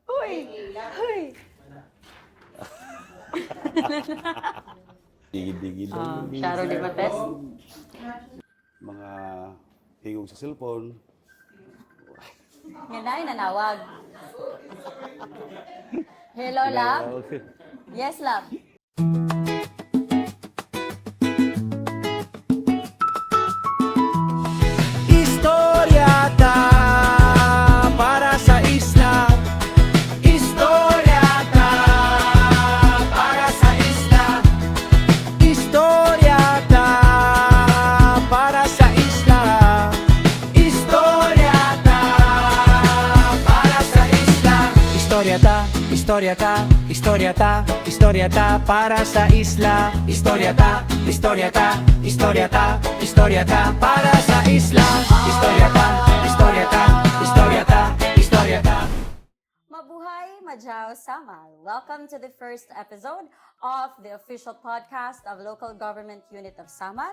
Uy! Uy! Digi-digi lang. Charo di Mates? Mga higog sa cellphone. Nga na nanawag. Hello, love? Yes, love. Historiata para sa isla. Historiata para sa isla. Historiata para sa isla. Historiata para sa isla. Historiata, historiata, historiata, historiata para sa isla. Historiata, historiata, historiata, historiata para sa isla. Historiata, historiata, historiata, historiata. Mabuhay, Madyaw Samal. Welcome to the first episode of the official podcast of Local Government Unit of Samal,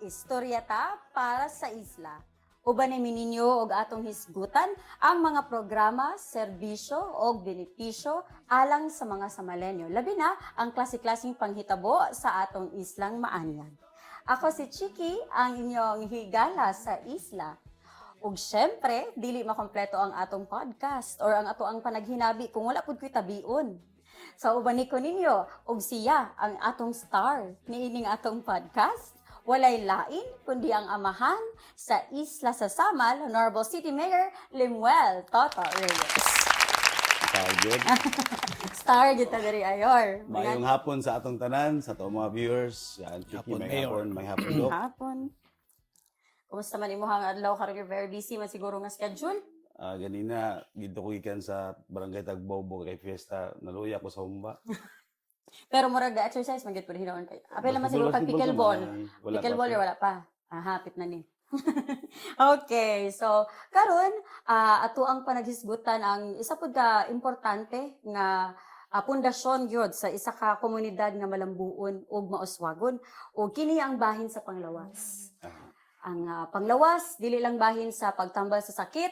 Historieta para sa Isla. Uban ni ninyo og atong hisgutan ang mga programa, serbisyo o benepisyo alang sa mga Samalenyo. Labi na ang klase-klaseng panghitabo sa atong islang maanyag. Ako si Chiki, ang inyong higala sa isla. Ug syempre, dili makompleto ang atong podcast or ang ato ang panaghinabi kung wala pud ko'y tabion. So uban ni ko ninyo, ug siya ang atong star niining atong podcast. Walay lain kundi ang amahan sa isla sa Samal, Honorable City Mayor Limuel Toto Reyes. Target. Star kita diri ayor. Mayong hapon sa atong tanan, sa atong mga viewers. Yan, Chiki, Hapon, may Mayor. hapon, may hapon, Dok. Hapon. Kumusta man imuhang adlaw karon you're very busy man siguro nga schedule? Ganina, dito ko ikan sa Barangay Tagbobo kay Fiesta. Naluya ko sa humba. Pero murag exercise man gyud pud hinaon kay. Apil naman siguro pag pickleball. Pickleball or wala pa. Hapit na ni. Okay, so karon ato ang panaghisgutan ang isa pud ka importante nga pundasyon gyud sa isa ka komunidad nga malambuon ug mauswagon ug kini ang bahin sa panglawas. Ang panglawas dili lang bahin sa pagtambal sa sakit,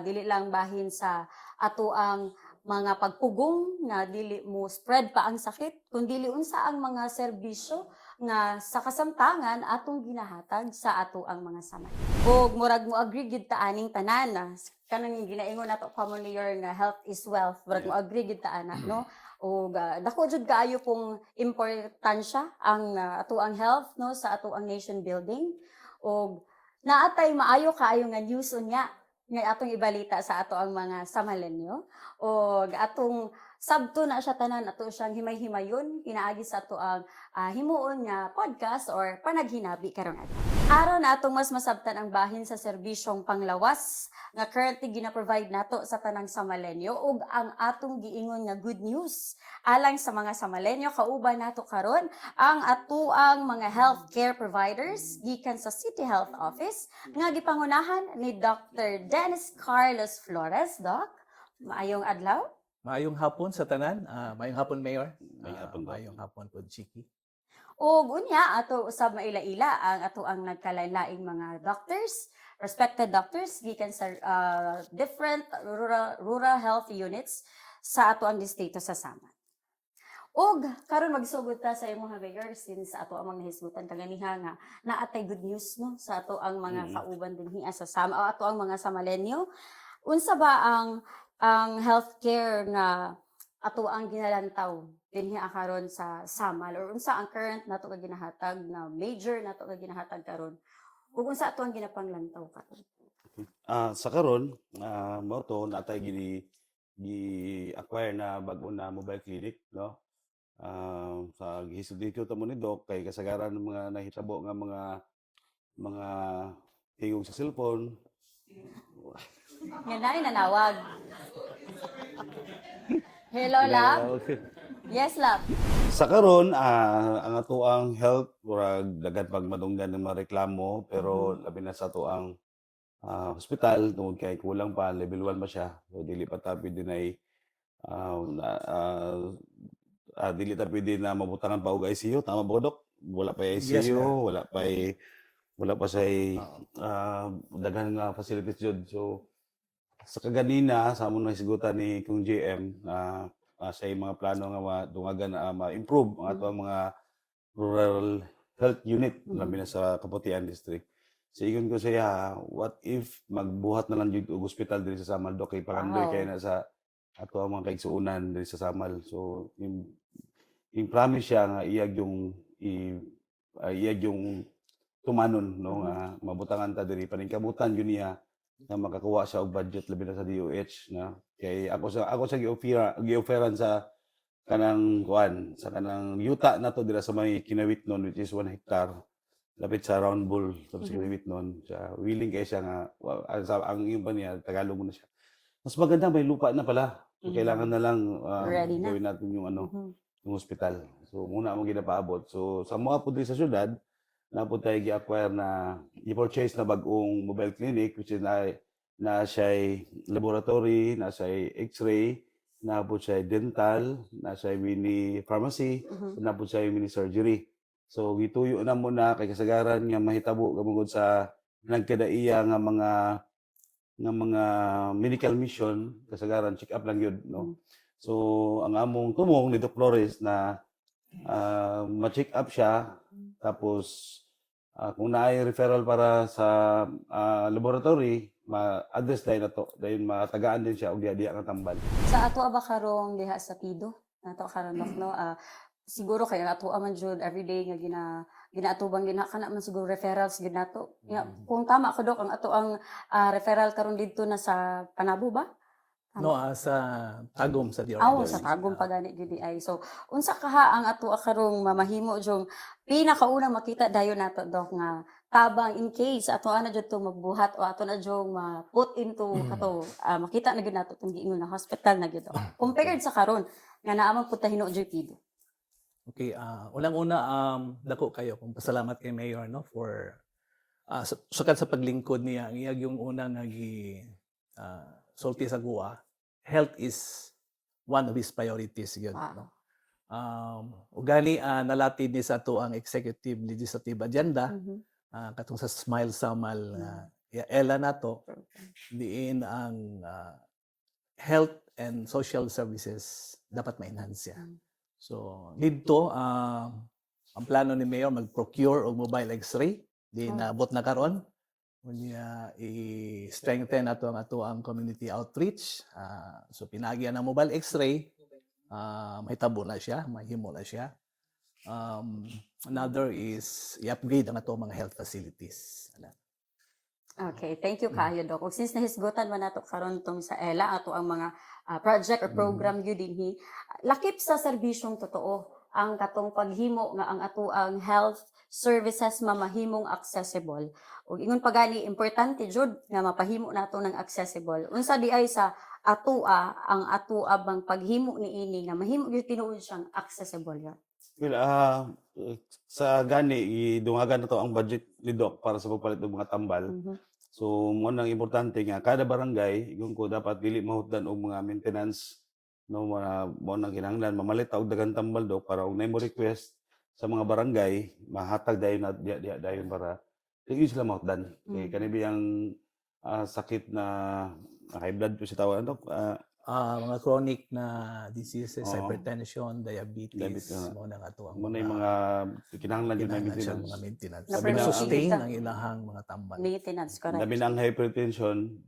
dili lang bahin sa ato ang mga pagpugong nga dili mo spread pa ang sakit, kundi unsa ang mga serbisyo nga sa kasamtangan atong ginahatag sa ato ang mga samay. Ug murag mo agree gid ta aning tanan kanang ginaingon nato commonly nga health is wealth, murag mo agree gid ta ana, no? Ug dako jud kaayo kung importansya ang ato ang health no sa ato ang nation building. ug naatay maayo kaayo nga news unya nga atong ibalita sa ato ang mga Samalenyo ug atong sabto na siya tanan ato siyang himay-himayon pinaagi sa ato ang himuon nga podcast or panaghinabi karon adlaw. Aron na atong mas masabtan ang bahin sa serbisyong panglawas nga currently gina-provide nato sa tanang Samalenyo ug ang atong giingon nga good news alang sa mga Samalenyo kauban nato karon ang atuang mga healthcare providers gikan sa City Health Office nga gipangunahan ni Dr. Dennis Carlos Flores. Doc, maayong adlaw. Maayong hapon sa tanan. Maayong hapon, Mayor. Maayong hapon, Doc. Maayong hapon po, Chiki. Ug unya ato usab maila-ila ang ato ang nagkalain-laing mga doctors, respected doctors gikan sa different rural health units sa ato ang distrito sa Samal. Ug karon magsugod ta sa imong Mayor since ato ang mga hisgutan kaganiha nga naatay good news no sa ato ang mga kauban dinhi sa Samal o ato ang mga Samalenyo. Unsa ba ang healthcare nga ato ang ginalantaw dinhi karon sa Samal or unsa ang current nato nga ginahatag na major nato nga ginahatag karon ug unsa ato ang ginapanglantaw karon? Sa karon, mao to natay gi-acquire na bag-o na mobile clinic, no? Sa gihisod dito tamo ni Doc kay kasagaran ng mga nahitabo nga mga higog sa cellphone. Nga na nanawag. Hello, love? Yes, love. Sa karon, ang ato ang health murag daghan pag madunggan ng mga reklamo pero labi na sa ato ang hospital tungod kay kulang pa level 1 ba siya. So dili pa ta pwede na dili ta pwede na mabutangan pa og ICU, tama ba, Dok? Wala pa Yes, ICU, ma'am. wala pa say daghan nga facilities jud. So sa kaganina sa among nahisgutan ni kung GM na sa mga plano nga madungagan ma-improve ang ato mga rural health unit labi na sa Kaputian District. Sigon ko siya, what if magbuhat na lang jud og ospital diri sa Samal Dok kay parandoy Wow. kay na sa ato ang mga kaigsuonan diri sa Samal. So yung promise siya nga iyag yung tumanon no nga mabutangan ta diri paningkamutan yun niya na makakuha siya og budget labi na sa DOH na kay ako sa gi-offeran sa kanang kuan sa kanang yuta na to dira sa may Kinawitnon which is 1 hectare lapit sa Round Bull sa Kinawitnon siya willing kay siya nga ang yung pa niya Tagalog mo na siya mas maganda may lupa na pala so, kailangan na lang Ready na. gawin natin yung yung hospital so muna mo ginapaabot so sa mga pudri sa syudad na po tayo gi-acquire na i-purchase na bagong mobile clinic which is na siya laboratory, na siya x-ray, na po siya dental, na siya mini pharmacy, na po siya mini surgery. So gituyo na mo na kay kasagaran nga mahitabo kamungod sa nagkadaiya nga mga medical mission kasagaran check up lang yun no. So ang among tumong ni Doc Flores na ma-check up siya tapos kung naay referral para sa laboratory, ma-address dahil na to. Dahil matagaan din siya og diya nga tambal. Sa ato ba karong diha sa Pido? Ato karon no. Siguro kay ato man jud everyday nga ginaatubang kana man siguro referrals gid nato. Kung tama ko Dok ang ato ang referral karon didto na sa Panabo ba? No, sa Tagum sa DRW. Sa Tagum pa gani gid ay. So unsa kaha ang ato karong mamahimo jung pinakaunang makita dayon nato Dok nga tabang in case ato na jud to magbuhat o ato na jud ma-put into kato makita na gid nato tong giingon na hospital na gid. Compared sa karon nga naamang pud tahino jud Pido. Okay, unang-una dako kayo kung pasalamat kay Mayor no for sukad sa paglingkod niya ang iyag yung unang sulti sa GUA. Health is one of his priorities yun. No? Ugani nalatid ni sa ato ang executive legislative agenda katong sa Smile Samal ela nato diin ang health and social services dapat ma-enhance siya. So dito ang plano ni Mayor mag-procure og mobile x-ray di naabot na karon unya i-strengthen nato ang community outreach. So pinagyan ng mobile x-ray, mahitabo na siya, mahimo na siya. Another is i-upgrade ang ato mga health facilities. Okay, thank you kayo Dok. Since nahisgutan man nato karon tong sa ELA ato ang mga project or program gyud dinhi, lakip sa serbisyong totoo ang katong paghimo nga ang ato ang health services mamahimong accessible. Ug ingon pa gani importante jud nga mapahimo nato ng accessible. Unsa di ay sa ang atua bang paghimo niini nga mahimo gyud tinuod siyang accessible ya. Well, sa gani idungagan na to ang budget ni Doc para sa pagpalit ng mga tambal. So mo nang importante nga kada barangay igon ko dapat dili mahutdan og mga maintenance no mo nang kinahanglan mamalit og daghang tambal Doc para og mo request sa mga barangay mahatag dayon na diya dayon para dili sila mahutdan kay kani biyang sakit na high blood po si tawag Doc mga chronic na diseases, hypertension, diabetes, mo nang ato ang mga kinahanglan yun mga maintenance. Sabi na sustain ang ilahang mga tambal. Maintenance, correct. Labi na ang hypertension,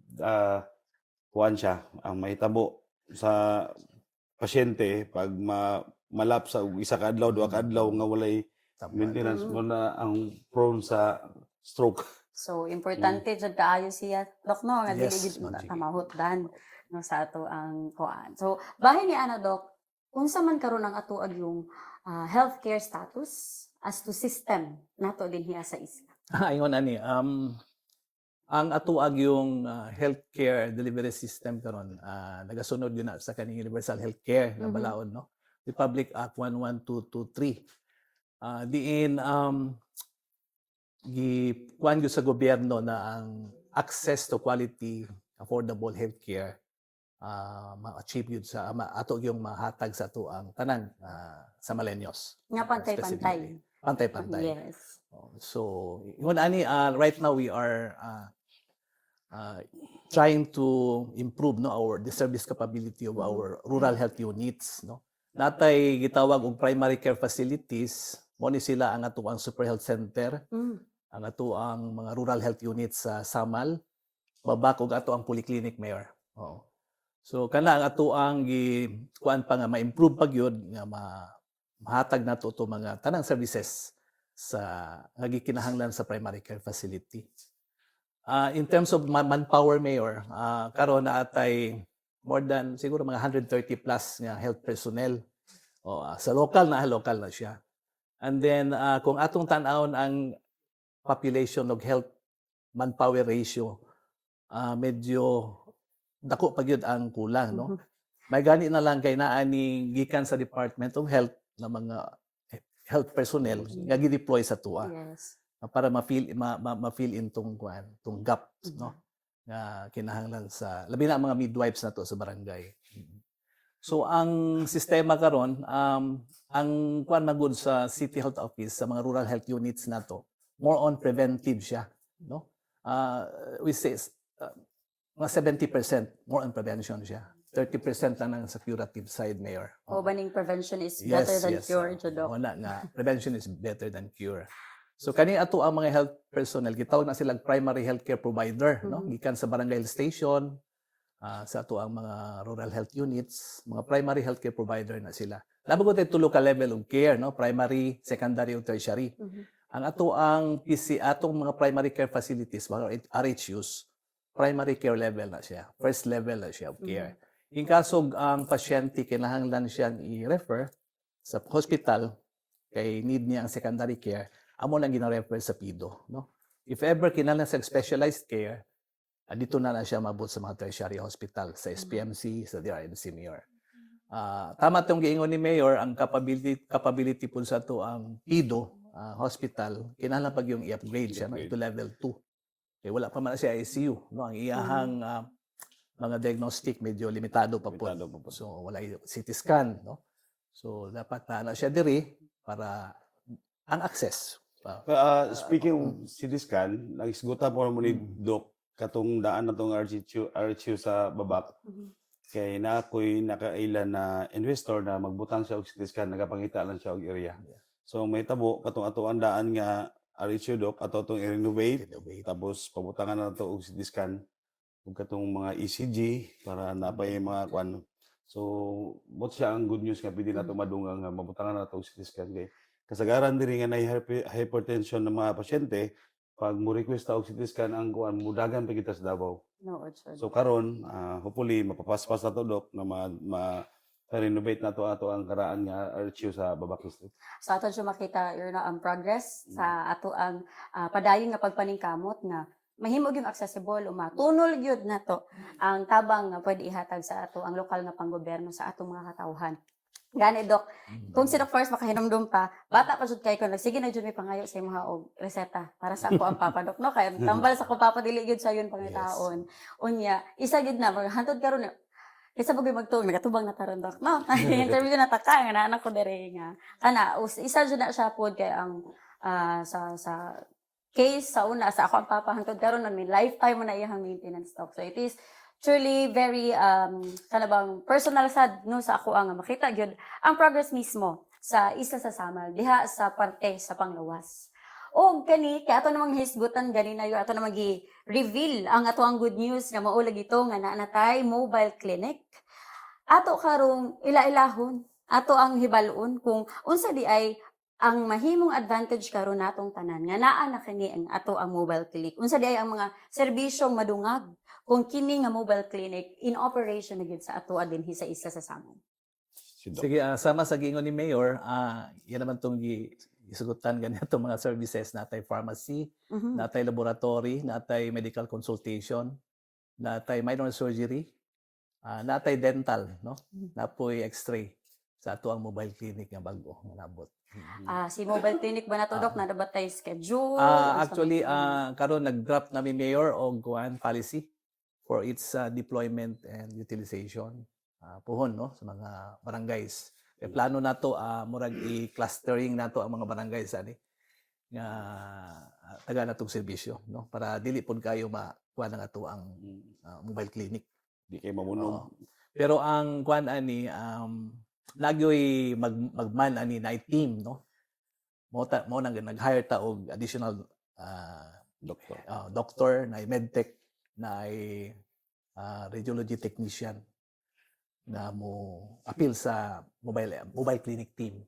kuwan siya, ang mahitabo sa pasyente pag malap sa isa ka adlaw, duha ka adlaw nga walay maintenance mo na ang prone sa stroke. So importante jud kaayo siya Dok no nga dili gid tamahutdan no sa ato ang kuan. So bahin ni ana Dok, unsa man karon ang ato yung healthcare status as to system nato dinhi sa isla. Ingon ani ang ato yung healthcare delivery system karon nagasunod yun na sa kaning universal healthcare nga balaod no. Republic Act 11223. Diin gikuan gyud sa gobyerno na ang access to quality affordable healthcare ma-achieve yun sa ato yung mahatag sa ato ang tanan sa Maleños. Nga pantay-pantay. Pantay-pantay. Yes. So, yun ani right now we are uh, trying to improve the service capability of our rural health units, no. Natay gitawag og primary care facilities, mo ni sila ang atuang super health center, ang atuang mga rural health units sa Samal, babak og atuang polyclinic, Mayor. Oo. So kana ang atuang kuan pa nga ma-improve pa gyud nga mahatag nato to mga tanang services sa nga gikinahanglan sa primary care facility. In terms of manpower, Mayor, karon na atay more than siguro mga 130 plus nga health personnel. Sa local na siya. And then kung atong tan-awon ang population of health manpower ratio, medyo dako pa gyud ang kulang, no. May gani na lang kay naa ni gikan sa Department of Health na mga health personnel nga gi-deploy sa tuwa. Yes. Para ma-fill in tong gap, no, nga kinahanglan sa labi na mga midwives nato sa barangay. So ang sistema karon, ang magud sa City Health Office sa mga rural health units nato, more on preventive siya, no. We say mga 70% more on prevention siya. 30% lang sa curative side, Mayor. Baning prevention is better than cure, Jodok. Wala nga, prevention is better than cure. So kani ato ang mga health personnel gitawag na silang primary healthcare provider, no, gikan sa barangay station, sa ato ang mga rural health units, mga primary healthcare provider na sila. Labi ko tayo tulo ka level of care, no, primary, secondary ug tertiary. Ang ato ang atong mga primary care facilities, mga RHUs, primary care level na siya, first level na siya of care. In kasog ang pasyente kinahanglan siyang i-refer sa hospital kay need niya ang secondary care, amo nang gina-refer sa PIDO, no. If ever kinahanglan sa specialized care, dito na siya mabot sa mga tertiary hospital, sa SPMC, sa DRMC, Mayor. Tama tong giingon ni Mayor, ang capability po sa to ang PIDO hospital, kinahanglan pag yung i-upgrade siya, no, ito level 2. Kaya wala pa man siya ICU, no. Ang iyahang mga diagnostic medyo limitado pa po. So wala CT scan, no. So dapat na siya diri para ang access. Speaking of CT scan, nagisgutan po mo ni Doc katong daan na tong RHU sa babak. Kay na ako'y nakailan na investor na magbutang siya og CT scan, nagapangita lang siya og area. So may tabo katong ato ang daan nga RHU, Doc, ato itong i-renovate, tapos pabutangan na ito og CT scan ug katong mga ECG para napay mga kwan. So bot siya ang good news nga pwede nato madungang nga mabutangan na ito og CT scan kay kasagaran diri nga nay hypertension ng mga pasyente, pag mo request ta og CT scan ang kuan mudagan pa kita sa Davao. So karon hopefully mapapaspas na to, Doc, na renovate na to ato ang karaan nga RHU sa Babak District. So ato siya makita ang progress sa ato ang padayon nga pagpaningkamot nga mahimo gyud accessible o matunol gyud nato ang tabang nga pwede ihatag sa ato ang lokal nga panggobyerno sa atong mga katawhan. Gani, Doc, kung si Doc first makahinumdum pa, bata pa jud kay ko sige na jud may pangayo sa imong og reseta para sa ako ang papa, Doc, no, kay tambal sa ko papa dili gyud sa yun pangitaon. Unya, isa gyud na hantod karon isa pag magtubang na taron, Doc, no. Interview na taka nga anak ko diri nga kana isa jud na siya pod kay ang sa case sa una sa ako ang papa hantod karon may lifetime na iyang maintenance, Doc. So it is truly very kanabang personal sad, no, sa ako ang makita gyud ang progress mismo sa isa sa Samal diha sa parte sa panglawas. O kani kay ato namang hisgutan ganina yo ato namang gi-reveal ang ato ang good news nga mao lagi ito nga natay mobile clinic. Ato karong ila-ilahon, ato ang hibalon kung unsa di ay ang mahimong advantage karon natong tanan nga naa na kani ang ato ang mobile clinic. Unsa di ay ang mga serbisyong madungag kung kini nga mobile clinic in operation na gyud sa ato dinhi sa isa sa Samal. Sige, sama sa giingon ni Mayor, yan naman tong isugutan ganito mga services, natay pharmacy, natay laboratory, natay medical consultation, natay minor surgery, natay dental, no? Napoy x-ray sa ato ang mobile clinic nga bago nga nabot. Si mobile clinic ba nato, Doc, na dapat tay schedule? Actually, karon nag-draft na mi Mayor og policy for its deployment and utilization. Puhon, no, sa mga barangays. E plano nato murag i-clustering nato ang mga barangays ani nga taga natong serbisyo, no, para dili pud kayo kuan ang ato ang mobile clinic. Di kay mamunog. Oo. Pero ang kuan ani nagyoy magman ani na team, no? Mo nang nag-hire ta og additional Doktor. doctor na medtech na radiology technician na mo appeal sa mobile clinic team.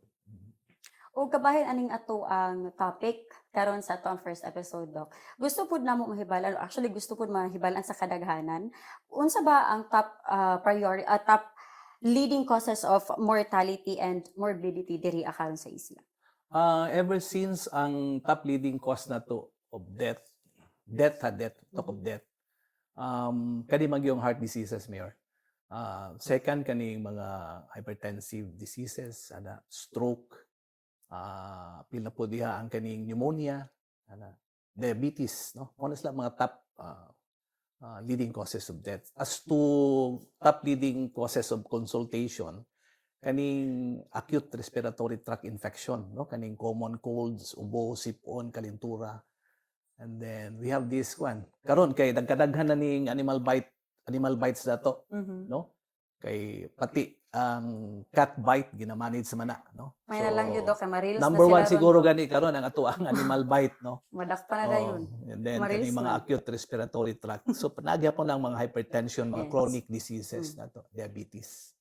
O kabahin aning ato ang topic karon sa ato ang first episode, Doc. Gusto pud namo mahibalan, actually gusto pud mahibalan sa kadaghanan, unsa ba ang top top leading causes of mortality and morbidity diri akaron sa isla? Ever since ang top leading cause na to of death, talk of death, kani magyong heart diseases, Mayor. Second, kaning mga hypertensive diseases, stroke, pila po diha ang kaning pneumonia, diabetes, no? Honestly, mga top leading causes of death. As to top leading causes of consultation, kaning acute respiratory tract infection, no? Kaning common colds, ubo, sipon, kalintura. And then we have this one. Karon kay nagkadaghan na ning animal bites dato, no? Kay pati ang cat bite ginamanage sa mana, no? May na lang yun, Doc, ma-reels number na one sila siguro ron. gani karon ang ato ang animal bite, no? Madakpa na dayon. And then Ma-reels kaning mga na. acute respiratory tract. So panagya po ng mga hypertension, mga Yes. chronic diseases nato, diabetes.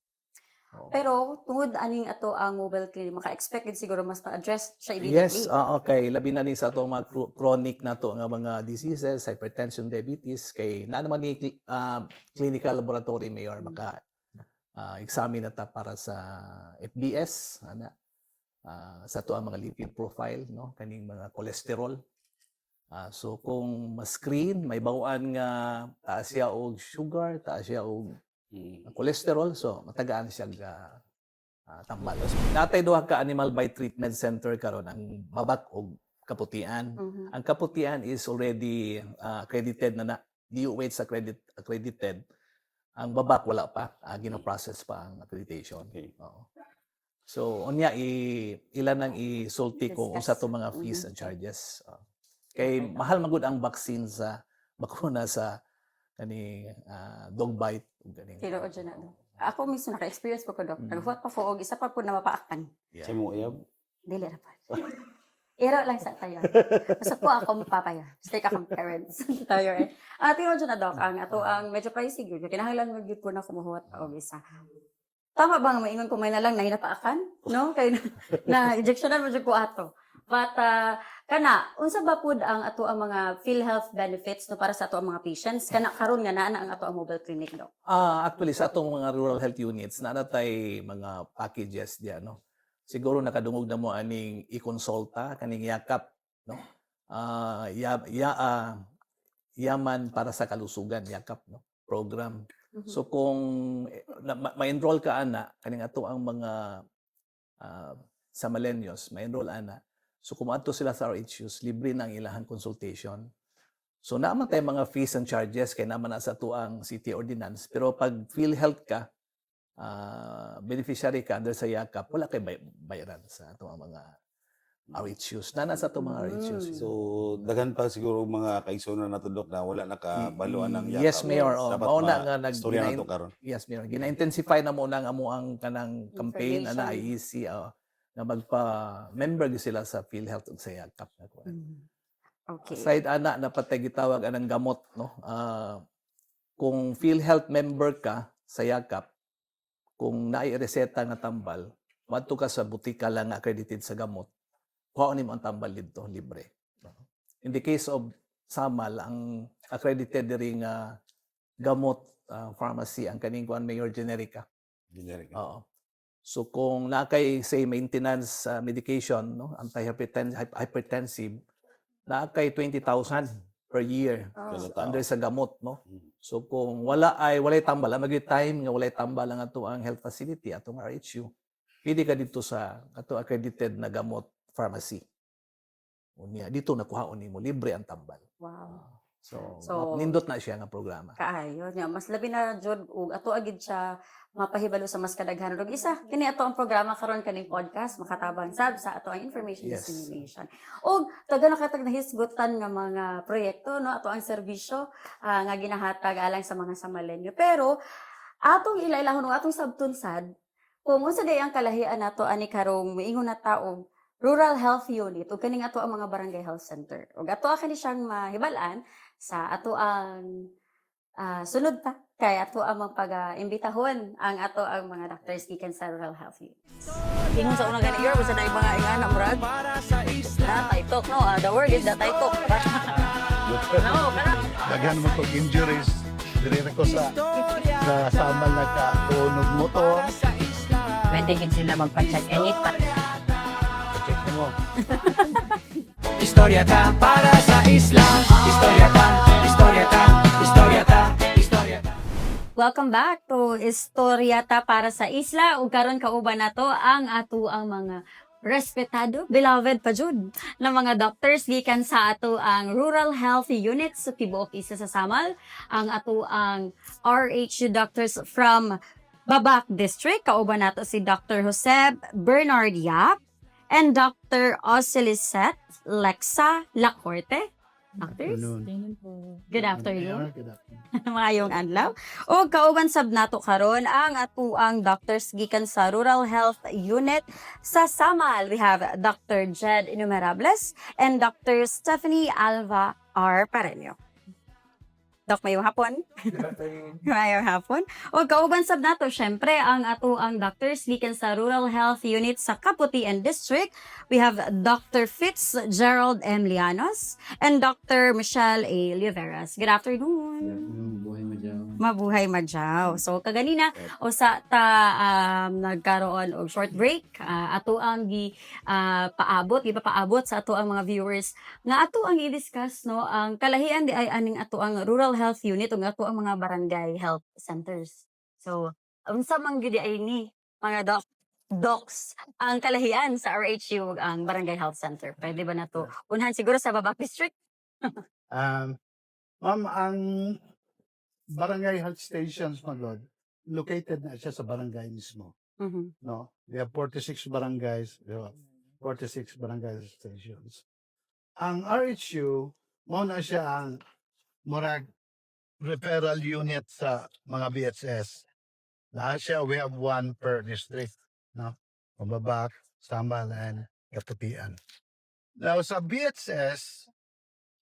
Pero tungod aning ato ang mobile clinic, maka-expected siguro mas ma-address siya Yes, immediately. okay. Labi na ni sa ato mga chronic na to nga mga diseases, hypertension, diabetes, kay na naman ni clinical laboratory, Mayor, maka examine na ta para sa FBS, sa to ang mga lipid profile, no? Kaning mga cholesterol. So kung ma-screen, may bawaan nga taas siya og sugar, taas siya og cholesterol, so matagaan siya tambal. Natay duha ka animal bite treatment center karon, ang babak og kaputian. Ang kaputian is already accredited na DOH accredited. Ang babak wala pa, gina-process pa ang accreditation. Okay. Oo. So unya ilan nang isulti kung unsa to mga fees and charges. Kay mahal magud ang vaccine sa bakuna sa kani dog bite ug kani. Tinuod dyan na, Doc. Ako mismo naka-experience po ko, Doc. Nag-vote pa po og isa pa po na mapaakan. Sa mo uyab. Dili na pa. Iro lang sa tayo. Basta po ako mapapaya. Stay ka kang parents. Tayo eh. Tinuod dyan na, Doc. Ang ato ang medyo pricey yun. Kinahanglan mo yun po na kumuhuwat pa og isa. Tama ba nga maingon ko may na lang na hinapaakan? No? Kay na injectionan mo dyan ko ato. But kana unsa ba pud ang ato ang mga PhilHealth benefits no para sa ato ang mga patients kana karon nga naa ang ato ang mobile clinic, no? Actually sa atong mga rural health units na natay mga packages diya, no. Siguro nakadungog na mo aning i-konsulta kaning yakap, no. Yaman para sa kalusugan, yakap, no, program. So kung ma-enroll ka ana kaning ato ang mga sa Malenios, ma-enroll ana. So kumadto sila sa RHUs, libre na ang ilahang consultation. So naman tayo mga fees and charges kay naman na sa tuang city ordinance. Pero pag PhilHealth ka, beneficiary ka under sa yakap, wala kay bayaran sa tuang mga RHUs. Nasa to mga RHUs. So daghan pa siguro mga kaigsunan nato, Doc, na wala nakabaluan ng yakap. Yes, Mayor. Dapat Mauna nga istorya nato karon. Yes, Mayor. Gina-intensify na muna ang amuang kanang campaign na IEC na magpa-member sila sa PhilHealth ug sa yakap. Okay. Aside ana na patay gitawag anang gamot, no. Kung PhilHealth member ka sa yakap, kung naay reseta nga tambal, madto ka sa butika lang nga accredited sa gamot, kuhaon nimo ang tambal didto libre. In the case of Samal, ang accredited diri nga gamot pharmacy ang kaning kuan Mayor Generica. Generic. Oo. So kung nakay say maintenance medication, no, anti-hypertensive, nakay 20,000 per year under sa gamot, no. So kung walay tambal, magay time nga walay tambal ang ato ang health facility, atong RHU, pwede ka dito sa ato accredited na gamot pharmacy. Unya dito nakuhaon nimo libre ang tambal. Wow. So, nindot na siya nga programa. kaayo nya mas labi na jud ug ato agid siya mapahibalo sa mas kadaghanon ug isa kini ato ang programa karon kaning podcast makatabang sab sa ato ang information Yes. dissemination ug taga nakatag nahisgutan nga mga proyekto no ato ang serbisyo nga ginahatag alang sa mga samalenyo pero atong ilailahon ug atong sabtunsad kung unsa day ang kalahian nato ani karong miingon na taog rural health unit ug kaning ato ang mga barangay health center ug ato kani siyang mahibal-an sa ato ang sunod ta kay ato ang magpag-imbitahon ang ato ang mga doctors gikan sa rural health unit. Ingon sa unang gani year basta na mga ingana murag na taytok no the word is the taytok. No, kana Daghan mo kong injuries. Diri na ko sa samal nagka-tunog motor. pwede gid sila magpa-check anytime. Check mo. Historia ta para sa isla. Historia ta, historia ta, historia ta, historia ta. Welcome back to Istoryata para sa Isla ug karon kauban nato ang ato ang mga respetado, beloved pa jud na mga doctors gikan sa ato ang Rural Health Unit sa tibuok isa sa Samal, ang ato ang RHU doctors from Babac District. Kauban nato si Dr. Joseb Bernard Yap and Dr. Osilisette Lexa Lacorte. Doctors, good afternoon. Mayong adlaw. O kauban sab nato karon ang atuang doctors gikan sa Rural Health Unit sa Samal. We have Dr. Jed Innumerables and Dr. Stephanie Alva R. Pareño. Dok, mayong hapon. Mayong hapon. O kauban sab nato syempre ang atuang doctors gikan sa Rural Health Unit sa Kaputian District. We have Dr. Fitzgerald M. Lianos and Dr. Michelle A. Liveras. Good afternoon. Mabuhay madyaw. So kaganina usa ta nagkaroon og short break ato ang paabot sa ato ang mga viewers nga ato ang i-discuss no ang kalahian di ay aning ato ang rural health unit ug ato ang mga barangay health centers. So unsa man gyud ay ni mga docs ang kalahian sa RHU ug ang barangay health center. Pwede ba nato unhan siguro sa Babac District? Ma'am, ang barangay health stations, Magod, located na siya sa barangay mismo. Mhm. No? We have 46 barangays. We have 46 barangay stations. Ang RHU, mo na siya ang murag referral unit sa mga BHS. Lahat siya, we have one per district. No? Babac, Samal, and Kaputian. Now, sa BHS,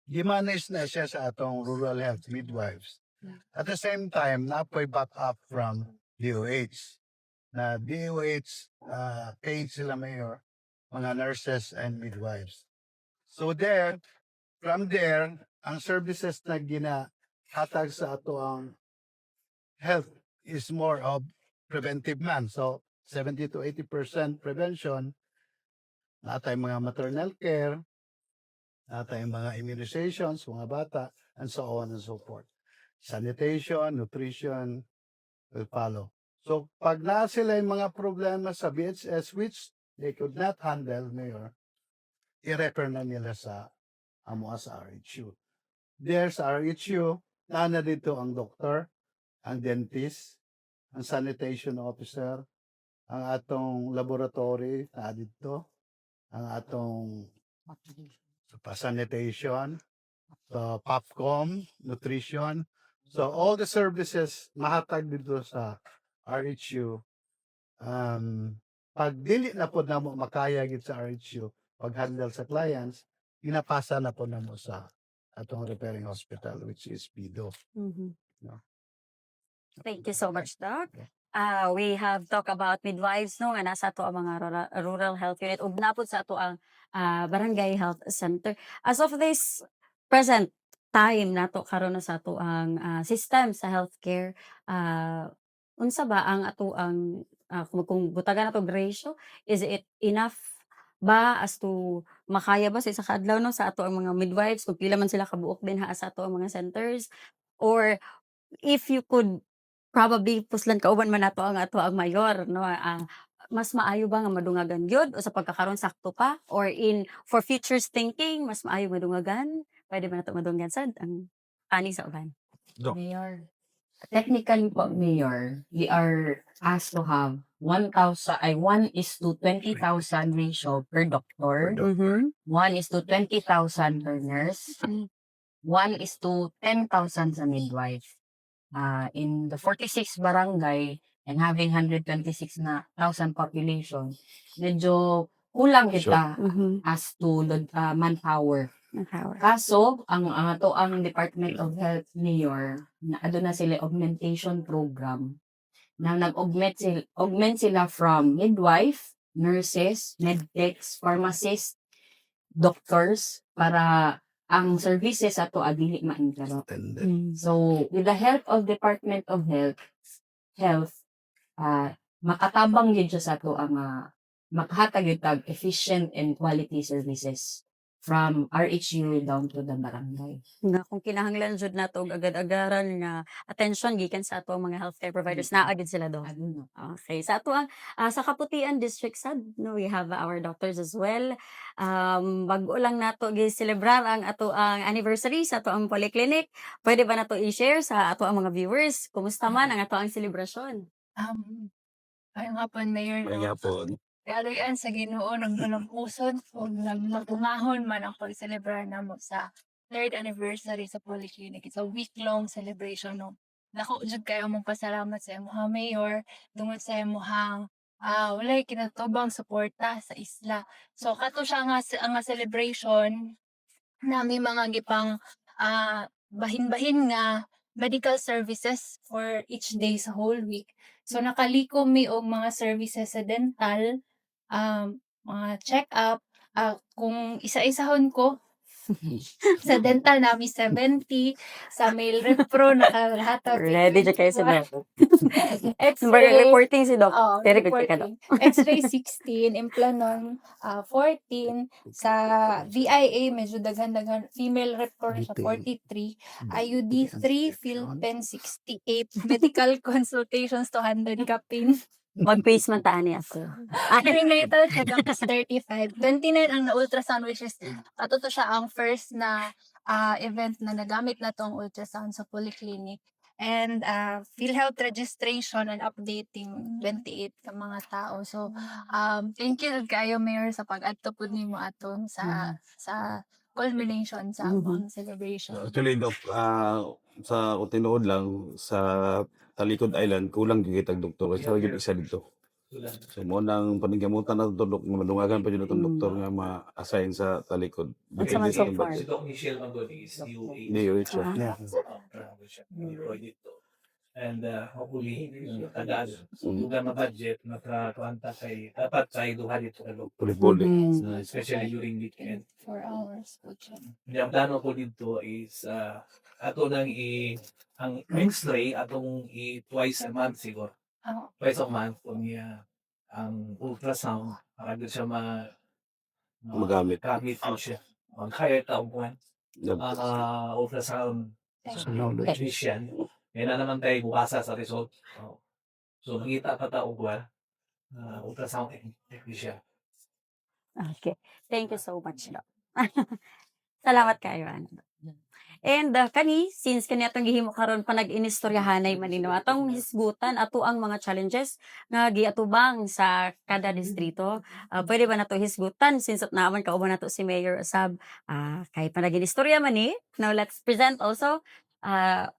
gimanage na siya sa atong rural health midwives. At the same time, napoy back up from DOH. Na DOH paid sila mayor, mga nurses and midwives. So from there, ang services na ginahatag sa ato ang health is more of preventive man. So 70 to 80% prevention, natay mga maternal care, natay mga immunizations, mga bata, and so on and so forth. Sanitation, nutrition will follow. So, pag na sila yung mga problema sa BHS which they could not handle, Mayor, i-refer na nila sa sa RHU. There sa RHU, na dito ang doktor, ang dentist, ang sanitation officer, ang atong laboratory na dito, ang atong sanitation, so POPCOM, nutrition. So all the services mahatag dito sa RHU. Pag dili na po namo makaya gid sa RHU, pag-handle sa clients, ginapasa na po namo sa atong referring hospital which is PIDO. Mhm. No. Thank you so much, Doc. We have talked about midwives no nga nasa ato ang mga rural health unit ug napod sa ato ang barangay health center. As of this present time nato karon na sa ato ang system sa healthcare unsa ba ang ato ang kung butagan nato ratio, is it enough ba as to makaya ba sa isa ka adlaw no sa ato ang mga midwives kung pila man sila kabuok din ha sa ato ang mga centers, or if you could probably puslan kauban man nato ang ato ang mayor no mas maayo ba nga madungagan gyud o sa pagkakaroon sakto pa, or for futures thinking mas maayo madungagan, pwede ba nato madunggan sad ang Ani sa uban. Dok. Mayor, technically po, Mayor, we are asked to have 1:20,000 ratio per doctor, Mhm. 1:20,000 per nurse, 1:10,000 sa midwife. In the 46 barangay and having 126,000 population, medyo kulang kita Mhm. as to manpower. Power. Kaso, ang ato ang Department of Health Mayor, na aduna sila augmentation program na augment sila from midwife, nurses, medtechs, pharmacists, doctors para ang services ato dili ma-interrupt. Mm. So, with the help of Department of Health, makatabang yun siya sa ato ang makahatag yun tag efficient and quality services from RHU down to the barangay. Nga kung kinahanglan jud nato og agad-agaran nga attention gikan sa ato ang mga healthcare providers naa gid sila do. Ano no? Okay, sa ato ang sa Kaputian District sad no, we have our doctors as well. Bag-o lang nato gi-celebrar ang ato ang anniversary sa ato ang polyclinic. Pwede ba nato i-share sa ato ang mga viewers kumusta man ang ato ang selebrasyon? Ayun nga po, Mayor, Kaya no? po, Kaya sa Ginoo ng pusod o nagmagungahon man ang pag-celebrar namo sa 3rd anniversary sa Polyclinic. It's a week-long celebration. No? Dako jud kayo mong pasalamat sa imong Mayor tungod sa imong walay kinatubang suporta sa isla. So kato siya nga celebration na may mga gipang bahin-bahin nga medical services for each day sa whole week. So nakalikom mi og mga services sa dental, mga check-up, kung isa-isahon ko, sa dental nami 70, sa male repro nakahatag Ready jud kayo sa X-ray, reporting si Doc. oh, Very good ka Doc. reporting. X-ray 16, implanon 14, sa VIA medyo daghan-daghan, female repro siya 43, IUD 3, PhilPen 68, medical consultations 200 kapin. Mag-face man ta ani ako. Prenatal check-up is 35. 29 ang na-ultrasound, which is ato to siya ang first na event na nagamit na tong ultrasound sa polyclinic. And PhilHealth registration and updating 28 ka mga tao. So, thank you kayo, Mayor, sa pag-adto po nimo atong sa culmination sa among celebration. actually, Doc, sa tinuod lang, sa Talikod Island, kulang gyud kitag doktor. Kasi gyud isa dito. So, mo nang paninggamutan na ito, Dok, nga madungagan pa yun itong doktor nga ma-assign sa Talikod. Unsa man so far? Si Doc Michelle Mangoni is DOH. Hindi, Richard. Yeah. Travel siya. Deployed dito. And hopefully, tagaan. Duga na budget, makakuanta kay, dapat sa iduha dito ka Doc. Puli-puli. Especially during weekend. 4 hours po siya. Hindi, ang plano ko dito is, ato nang ang X-ray, atong twice a month siguro. Twice a month, kung ang ultrasound, para doon siya Magamit. gamit po siya. Kaya taong buwan. Yep. Ultrasound technician. Kaya na naman tayo bukasa sa result. So, makita pa taong buwan. Ultrasound technician. Okay. Thank you so much, Doc. Salamat kayo, ano. And since kani atong gihimo karon pa nag-inistoryahanay manino atong hisgutan ato ang mga challenges nga giatubang sa kada distrito. Pwede ba nato hisgutan since naaman kauban nato si Mayor Asab kay pa nag-inistorya man ni. Now let's present also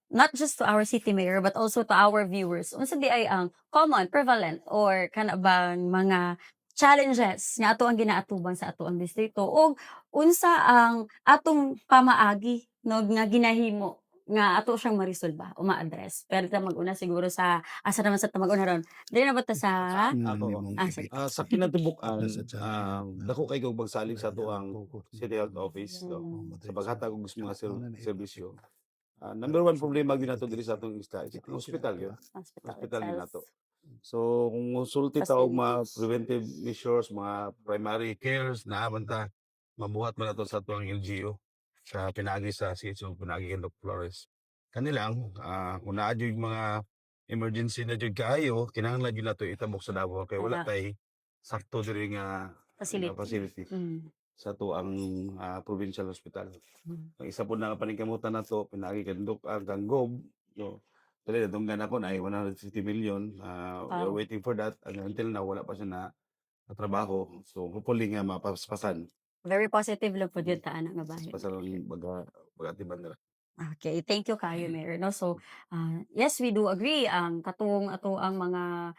not just to our city mayor but also to our viewers. Unsa di ay ang common, prevalent or kana bang mga challenges nga ato ang ginaatubang sa ato ang distrito o unsa ang atong pamaagi no nga ginahimo nga ato siyang marisolba o ma-address. Pero ta mag-una siguro sa asa naman sa mag-una ron. Dili na ba ta sa sige. Sa kinatubukan, dako kay kog magsalig sa ato ang City Health Office sa paghatag og mga serbisyo. Number one problema gyud nato diri sa atong isla, hospital gyud. Hospital gyud nato. So kung sulti ta og mga preventive measures, mga primary cares na ta mabuhat man nato sa atong LGU sa pinaagi sa CHO, pinaagi kay Doc Flores. Kanilang kung naa jud mga emergency na jud kaayo, kinahanglan jud nato itabok sa Davao kay wala tay sakto diri nga Facility. facility. sa tuang provincial hospital. Mm. Ang isa po na paningkamutan nato pinagi kanduk ang Gangob. So, dali nadunggan ako na ay 150 million. We are Wow. waiting for that and until now wala pa siya na trabaho. So hopefully nga mapaspasan. Very positive lang po yun ta ana nga bahin. Paspasan ang bagatiban nila. Okay, thank you kayo, Mayor, 'no. So, yes, we do agree ang katong ato ang mga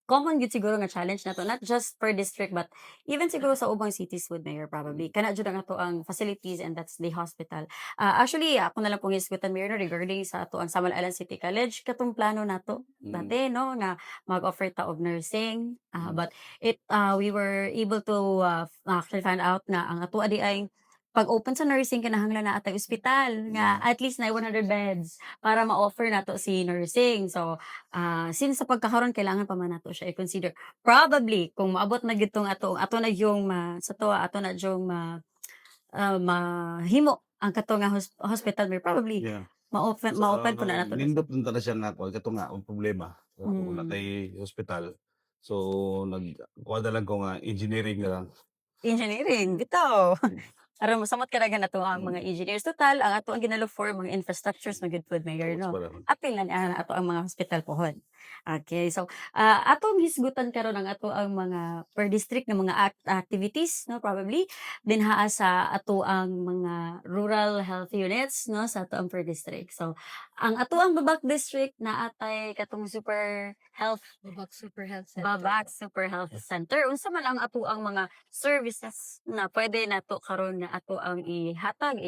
common gyud siguro nga challenge nato, not just per district but even siguro sa ubang cities with Mayor probably. Kana jud ang ato ang facilities and that's the hospital. Actually, ako na lang pong isgutan, Mayor, no, regarding sa ato ang Samal Island City College, katong plano nato Mm. dati, no, nga mag-offer ta og nursing, Mm. but we were able to actually find out nga ang ato di ay pag-open sa nursing kinahanglan na atay ospital nga at least na 100 beds para ma-offer nato si nursing. So, since sa pagkakaroon kailangan pa man nato siya i-consider. Probably kung maabot na gyud tong ato na yung sa tuwa ato na yung mahimo ang kato nga hospital, may probably Yeah. ma-open So, ma-open po na nato. nindot nun talaga siya nga kato nga ang problema. Kung Mm. natay hospital. So nagkuha na lang ko nga engineering na lang. Engineering, bitaw. Aron mosamot kadaghan nato ang mga Mm. engineers. Total ang ato ang ginalook for mga infrastructures na good food, Mayor, Tapos no. para Apil na niya ato ang mga hospital pohon. Okay, so atong hisgutan karon ang ato ang mga per district nga mga activities, no, probably dinhaa sa ato ang mga rural health units, no, sa ato ang per district. So ang ato ang Babak district naatay katong super health Babak Super Health Center. Babak Super Health Center. Unsa man ang ato ang mga services na pwede nato karon nga ato ang ihatag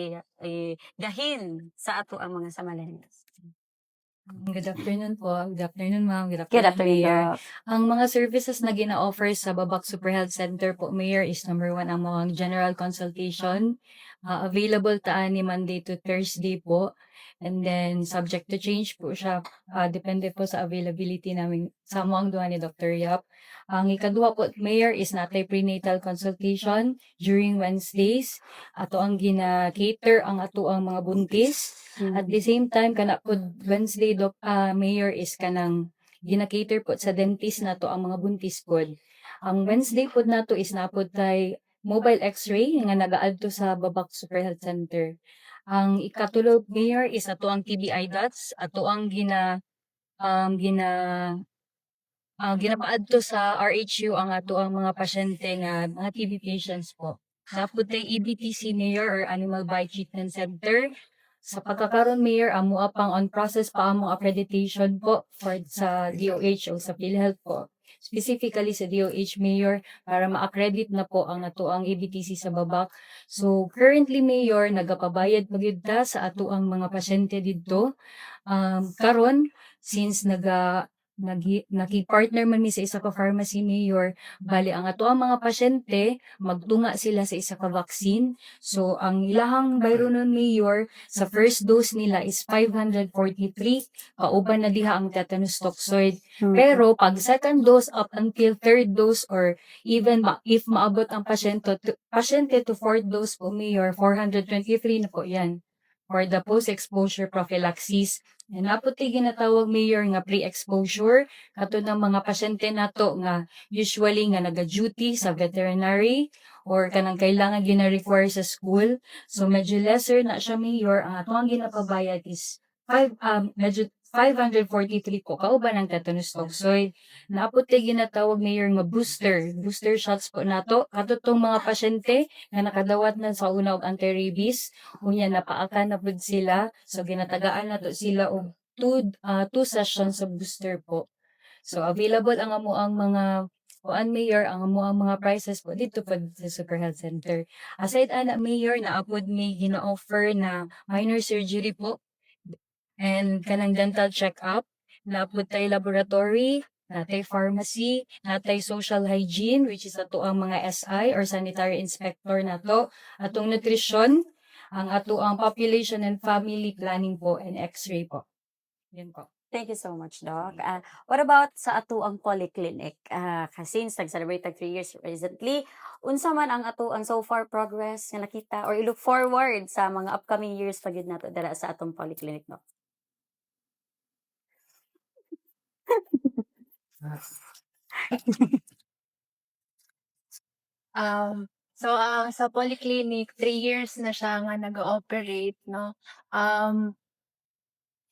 gahin sa ato ang mga Samalaenos. Good afternoon po. Good afternoon, ma'am. Good Good afternoon, afternoon, Mayor. Doc. Ang mga services na gina-offer sa Babak Super Health Center po, Mayor, is number 1 ang mga general consultation. Available taan ni Monday to Thursday po. And then, subject to change po siya. Depende po sa availability namin sa muang duha ni Dr. Yap. Ang ikaduha po, Mayor, is natay prenatal consultation during Wednesdays. Ato ang gina-cater ang ato ang mga buntis. At the same time, kana po Wednesday, Mayor, is kanang gina-cater po sa dentist na to ang mga buntis po. Ang Wednesday po na to is napod tay mobile x-ray nga nagaadto sa Babak Super Health Center. Ang ikatulog, Mayor, is ato ang TBI dots, ato ang ginapaadto sa RHU ang ato ang mga pasyente nga mga TB patients po. Napod tay EBTC, Mayor, or Animal Bite Treatment Center. Sa pagkakaroon, Mayor, amo pang on process pa among accreditation po for sa DOH o sa PhilHealth po. Specifically sa DOH, Mayor, para ma-accredit na po ang ato ang EBTC sa Babak. So, currently, Mayor, nagapabayad magyud ta sa ato ang mga pasyente didto. Karon, since naki-partner man mi sa isa ka pharmacy, Mayor, bali ang ato ang mga pasyente magtunga sila sa isa ka vaccine. So ang ilahang bayro nun, Mayor, sa first dose nila is 543, kauban na diha ang tetanus toxoid. Pero pag second dose up until third dose or even if maabot ang pasyente to fourth dose po, Mayor, 423 na po yan for the post-exposure prophylaxis. And naputi ginatawag, Mayor, nga pre-exposure. Kato ng mga pasyente nato nga usually nga naga-duty sa veterinary or kanang kailangan gina-require sa school. So medyo lesser na siya, Mayor. Ang ato ang ginapabayad is 543 po kauban ang tetanus toxoid. Naputi ginatawag, Mayor, nga booster shots po nato. Katutong mga pasyente nga nakadawat na sa una og anti-rabies, unya napaakan na pud sila, so ginatagaan nato sila og two sessions sa booster po. So available ang amo ang mga Mayor, ang amo ang mga prices po dito pa sa Super Health Center. Aside ana, Mayor, naapod may gina-offer na minor surgery po and kanang dental check-up, naapod tay laboratory, natay pharmacy, natay social hygiene, which is ato ang mga SI or sanitary inspector nato, atong nutrition, ang ato ang population and family planning po and x-ray po. Yan po. Thank you so much, Doc. What about sa ato ang polyclinic? Kasi since nag-celebrate tag 3 years recently, unsa man ang ato ang so far progress nga nakita or i-look forward sa mga upcoming years pagid nato dira sa atong polyclinic, no? So, sa polyclinic, 3 years na siya nga nag-ooperate, no?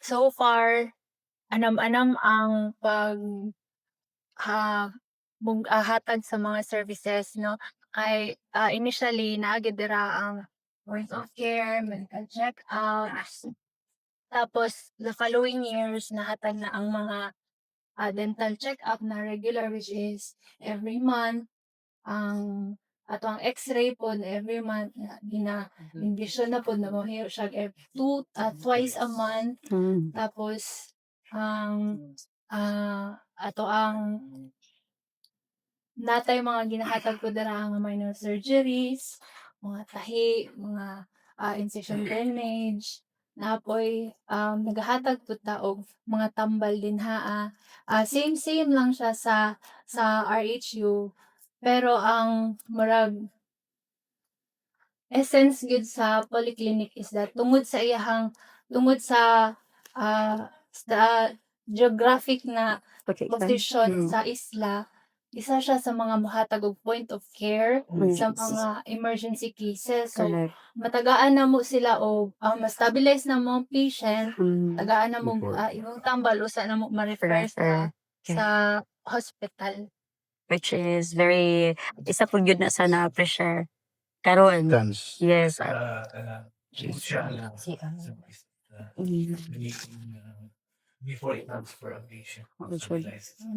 So far, anam-anam ang hatag sa mga services, no? Kay initially naagid dira ang point of care, medical check-up. Tapos the following years nahatag na ang mga dental check-up na regular, which is every month. Ang ato ang X-ray po every month na vision na po na mahiro siya twice a month. Tapos ang ato ang natay mga ginahatag ko dira nga minor surgeries, mga tahi, mga incision drainage, napoy nagahatag po ta og mga tambal din same lang siya sa RHU, pero ang murag essence gud sa polyclinic is that tungod sa geographic na position sa isla, isa siya sa mga mohatag og point of care sa mga emergency cases. So, Correct. matagaan na mo sila o ma-stabilize na mo ang patient, tagaan na mo imong tambal usa na mo ma-refer sa hospital. Which is very, isa po yun na sa na-pressure. Karon. Dance. Yes. Before it comes for a patient.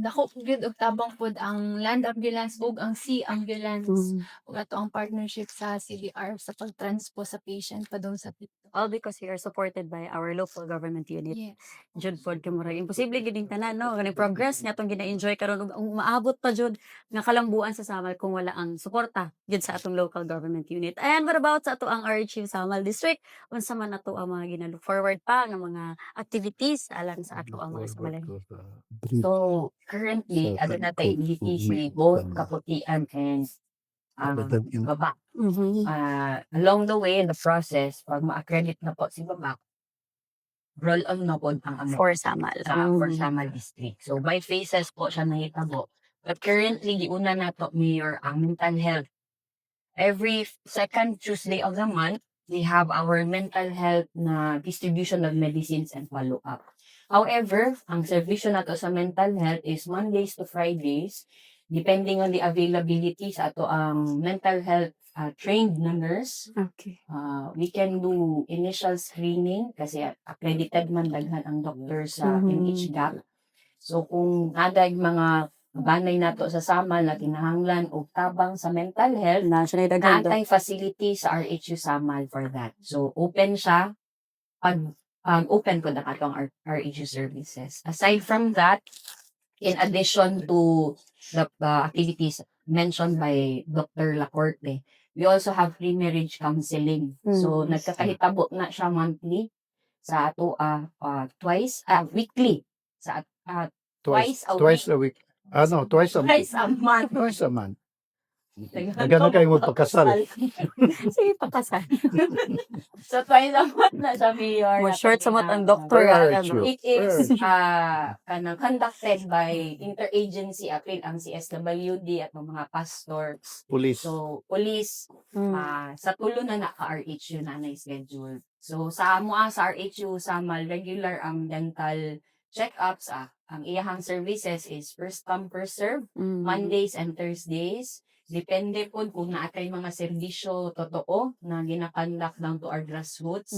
Dako gyud og tabang pod ang land ambulance ug ang sea ambulance ug ato ang partnership sa CDR sa pagtranspo sa patient padung sa All because we are supported by our local government unit. Yes. Jud pod kay murag imposible gid ning tanan, no? Ganing progress nga atong gina-enjoy karon ug umaabot pa jud nga kalambuan sa Samal kung wala ang suporta jud sa atong local government unit. And what about sa ato ang RHU Samal District? Unsa man ato ang mga gina-look forward pa nga mga activities alang sa ato ang mga Samalan? So, currently, ano na tayo ETC, both Kaputian and Babak. Along the way, in the process, pag ma-accredit na po si Babak, roll on na po ang For Samal. for Samal District. So, by phases po siya nahitabo. But currently, giuna na to, Mayor, ang mental health. Every second Tuesday of the month, we have our mental health na distribution of medicines and follow-up. However, ang servisyo nato sa mental health is Mondays to Fridays, depending on the availability sa ato ang mental health trained na nurse. Okay. We can do initial screening kasi accredited man daghan ang doctor sa NHGAP. So kung nadag mga banay nato sa Samal na kinahanglan og tabang sa mental health, Na siya daghan naantay facility sa RHU Samal for that. So open siya pag open po na katong RHU services. Aside from that, in addition to the activities mentioned by Dr. Lacorte, we also have pre-marriage counseling. So nagkakahitabo na siya monthly sa ato weekly sa twice a Twice a week. No, twice a month. twice a month. Twice a month. Nagana kayo magpakasal. Sige, pakasal. So twice a month na siya, Mayor. More short sa ang doktor. Very ano. true. It is conducted by interagency appeal ang CSWD at mga pastors. Police. So, police, sa tulo na naka-RHU na na-schedule. So, sa RHU, Samal, regular ang dental check-ups. Ang iyahang services is first come, first serve, Mondays and Thursdays. Depende po kung naatay mga serbisyo totoo na ginakandak down to our grassroots.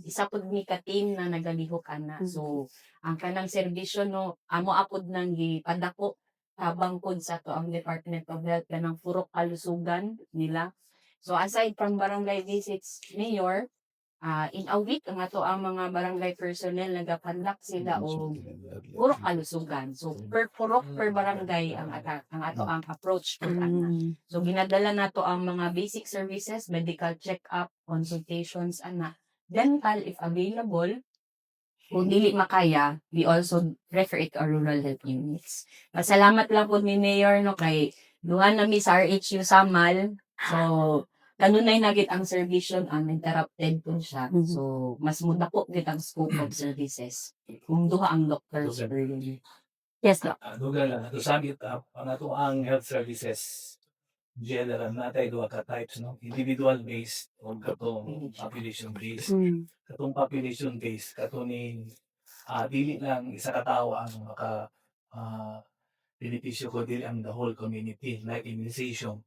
Isa po ni ka-team na nagalihok ana. So, ang kanang serbisyo no, amo apod nang gipadako tabang pod sa to ang Department of Health kanang purok kalusugan nila. So, aside from barangay visits, Mayor, in a week, ang ato ang mga barangay personnel nagakandak sila o purok kalusugan. So, per purok, per barangay ang ato ang approach per ana. So, ginadala nato ang mga basic services, medical check-up, consultations, dental if available. Kung dili makaya, we also refer it to our rural health units. Pasalamat lang po ni Mayor no kay duha na mi sa RHU Samal. So, kanunay na gid ang serbisyon uninterrupted po siya. So, mas mudako gid ang scope of services. Kung duha ang doctors per unit. Yes, Doc. Duga lang, ito samit ang ato ang health services general natay duha ka types, no? Individual based o katong population based. Mm. Katong population based katuning dili lang isa ka tawo ang maka benepisyo ko, dili ang the whole community, like immunization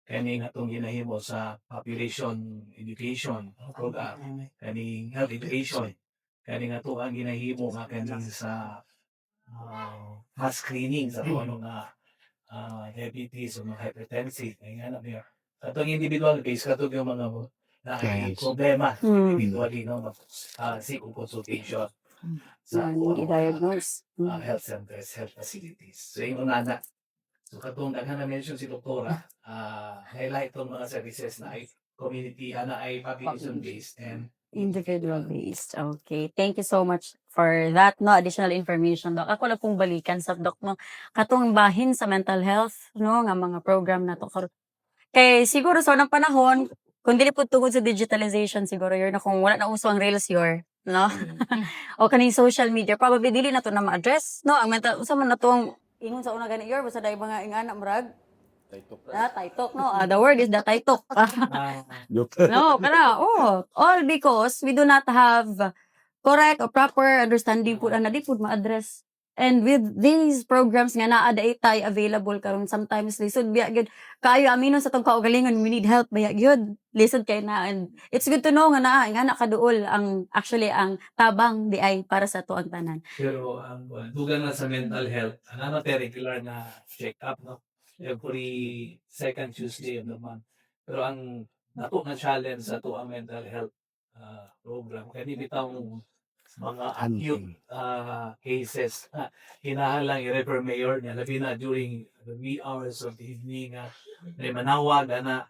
kani atong ginahimo sa population education program, kaning health education, kani ato ang ginahimo nga kaning sa mass screening sa kung ano nga diabetes o mga hypertensive, ay nga na niya. Katong individual base, katong yung mga na problema, individually, no, seek consultation sa I-diagnose. health centers, health facilities. So, yung mga na. So, katong daghan na mention si Doktora, highlight itong mga services na ay community, na ay population-based and Individual based. Okay. Thank you so much for that, no, additional information, Doc. Ako lang pong balikan sa Doc, no, katong bahin sa mental health, no, nga mga program na to. Kay siguro sa unang panahon, kung dili po tungod sa digitalization, siguro yun na kung wala na uso ang Reels yun, no? O kaning social media, probably dili na to na ma-address, no? Ang mental, usa man na tong ingon sa una gani yor, basta dahil mga ingana murag, taytok, no? The word is the taytok. No, kana, all because we do not have correct or proper understanding po na di po ma-address. And with these programs nga naa tay available karon, sometimes lisod biya gyud kaayo aminon sa tong kaugalingon, we need help biya gyud lisod kay na, and it's good to know nga naa ingana kaduol ang actually ang tabang di ay para sa to ang tanan. pero ang dugang na sa mental health, ano regular na check-up, no? Every second Tuesday of the month. Pero ang nato na challenge sa to ang mental health program, kani bitawng mga acute cases hinahalang i-refer mayor niya, labi na during the wee hours of the evening, may manawag na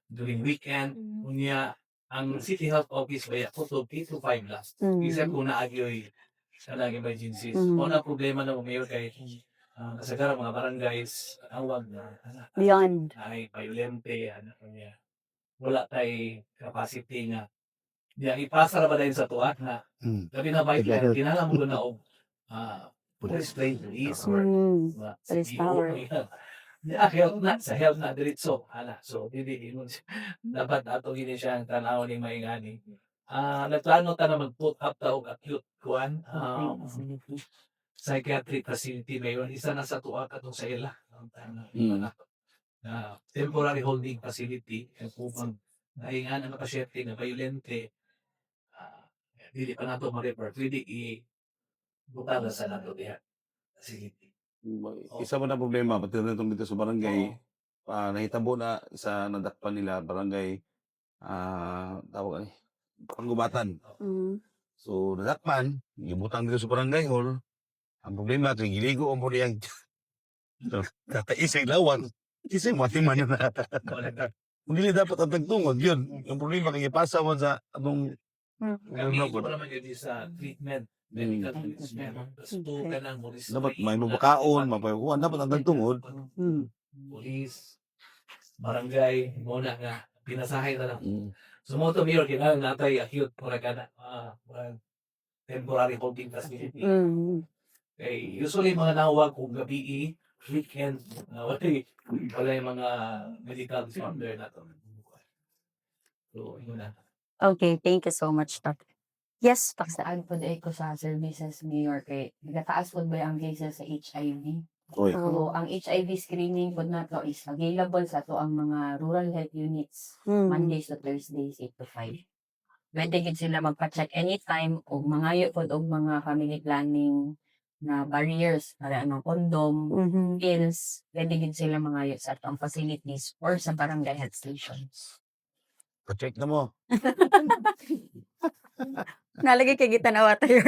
during weekend, unya ang City Health Office baya photo 3 to 5 last. Isa kung naagyoy sa lang emergencies. O na problema na mayor kay kasagaran mga barangays, awag na Beyond. ay violente, niya. Wala tay capacity nga diya ipasa ra ba dahil sa tuwa na labi na vital, kinala mo na og police police or Police power. health na sa health na diretso so dili ingon dapat ato gini siya ang tanaw ni maingani. Nagplano ta na mag-put up ta og acute kuan psychiatric facility mayon, isa na sa tuwa katong sa ila temporary holding facility kung naingan ang pasyente na violente, dili pa nato ma-refer, pwede i-butala sa nato diha facility. Isa man na problema, pati na itong dito sa barangay, nahitabo na sa nadakpan nila, barangay, tawag ay, panggubatan. So, nadakpan, ibutang dito sa barangay hall, ang problema, ito, giligo ang buliyang, kataisay lawan, isay matiman yun na. Kung hindi dapat ang tagtungod, yun. Yung problema, kaya ipasa mo sa atong Ito naman yun sa treatment, medical treatment. Gusto ka ng dapat may mabakaon, mapayukuhan, dapat ang tagtungod. Police, barangay, muna nga, pinasahay na lang. So, mo ito, Mayor, kailangan natay acute temporary holding facility. Okay, usually mga nawag kung gabi, weekend, wala yung mga medical disorder na ito. So, yun na. Okay, thank you so much, Doc. Yes, Paksa. Saan po dahil ko sa services mayor kay nagataas po ba ang cases sa HIV? Oy. So, ang HIV screening po na to is available sa to ang mga rural health units Mondays to Thursdays 8 to 5. Pwede gid sila magpa-check anytime o mangayo po og mga family planning na barriers para anong condom, pills, pwede gid sila mangayo sa atong facilities or sa barangay health stations. Pa-check na mo. Nalagay kay gitanawa tayo.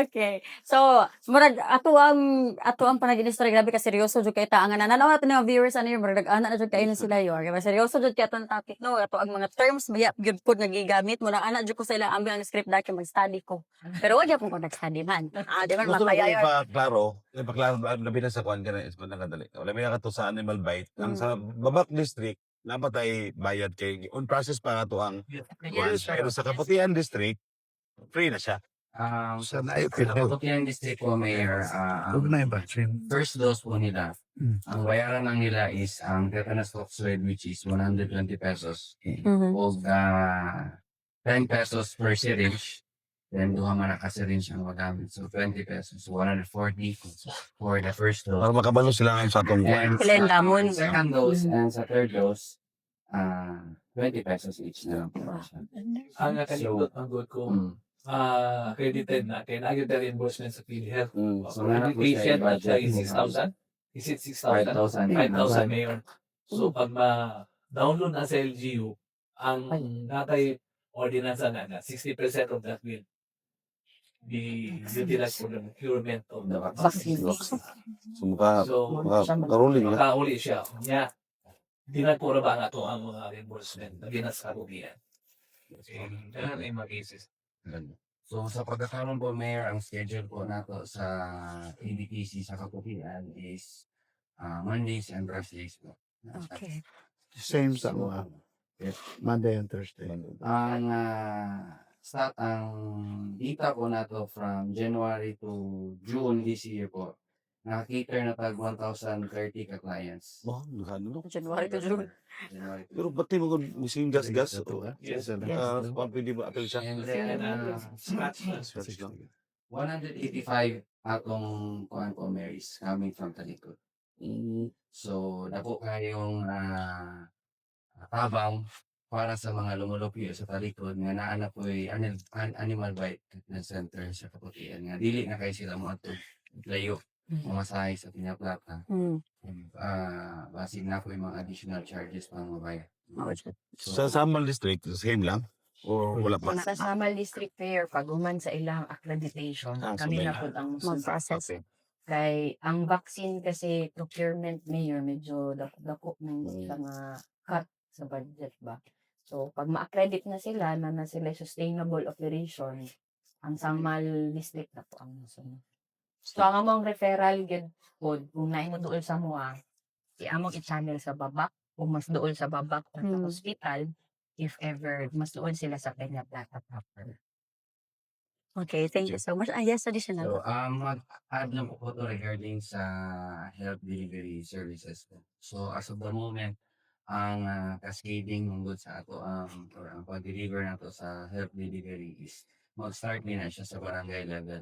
Okay. So, murag ato ang panaginistra, grabe ka seryoso jud kay ta ang nananawa natin mga viewers ano yung murag ana na jud kay sila yo. Kay seryoso jud kay atong topic no, ato ang mga terms maya gyud pud nagigamit mo na ana jud ko sa ilang ambi ang script dati mag-study ko. Pero wala po ko nag-study man. Di man Gusto ko makaya. ipaklaro, labi na sa kuhan ka na, kadali. Labi na ka to sa animal bite. Ang sa Babak District, dapat ay bayad kay on process pa nga to ang kuhan. Pero sa Kaputian District, free na siya. Sa naipil. Kaputian District po, Mayor, Huwag na iba. first dose po nila, ang bayaran lang nila is ang tetanus toxoid, which is 120 pesos. O 10 pesos per syringe. Then duha man ka syringe ang magamit. So 20 pesos. 140 for the first dose. Para makabalo sila ngayon sa atong And Kailan damon? sa second dose and sa third dose, 20 pesos each na lang po siya. Ang nakalindot ang good ko, Mm. accredited na, kaya na the reimbursement sa PhilHealth. So, So, meron po siya patient na siya is budget. 6,000? Is it 6,000? 5,000. 5,000 Mayor. So, pag ma-download na sa LGU, ang natay ordinansa na 60% of that will be utilized for the procurement of the vaccine. So, maka, So, karuling na. makauli siya. Nya, dinagpura ba nga ito ang mga reimbursement na binasarubihan? Ganun ay mga cases. So sa pagkakaroon po, Mayor, ang schedule po nato sa ADPC sa Kaputian is Mondays and Thursdays po. Okay. Same sa mga Monday and Thursday. Ang data po nato from January to June this year po, nakacater na tag 1,030 ka clients. Oh, ano? January to June. January to Pero ba't di mo mising gas-gas? Yes. Pwede mo apel siya? And then, Scratch na. Scratch lang. 185 atong kuan po, Mary, is coming from Talikod. So, dako kayong tabang para sa mga lumulupyo sa talikod nga naana po animal bite treatment center sa Kaputian nga dili na kay sila mo ato layo mamasahe sa Pinaplata. Basin na po yung mga additional charges pang mabayad. Sa Samal District, same lang? O wala pa? Sa Samal District Fair, pag human sa ilang accreditation, kami sabay. na po ang Mag-process. Okay. Kay ang vaccine kasi procurement, Mayor, medyo dako ng mga cut sa budget ba. So pag ma-accredit na sila na sila sustainable operation, ang Samal District na po ang nasunod. So ang among referral gid pod kung naay mo duol sa mua, among i-channel sa babak o mas duol sa babak sa hospital if ever mas duol sila sa Peñaplata proper. Okay, thank you so much. Yes, additional. So, mag-add lang po to regarding sa health delivery services po. So, as of the moment, ang cascading ng goods sa ato or ang pag-deliver nato sa health delivery is mag-start din na siya sa barangay level.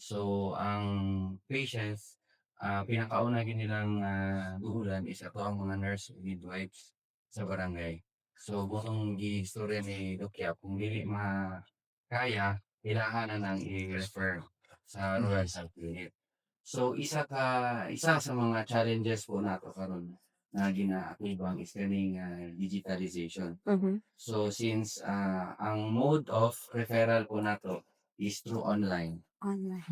So, ang patients, pinakauna nilang duulan is ato ang mga nurse midwives sa barangay. So, bukong gi-istorya ni Doc Yap, kung dili makaya, kailangan na nang i-refer sa rural health unit. So, isa sa mga challenges po nato karon na gina-akibang is kaning digitalization. So, since ang mode of referral po nato is through online, Online.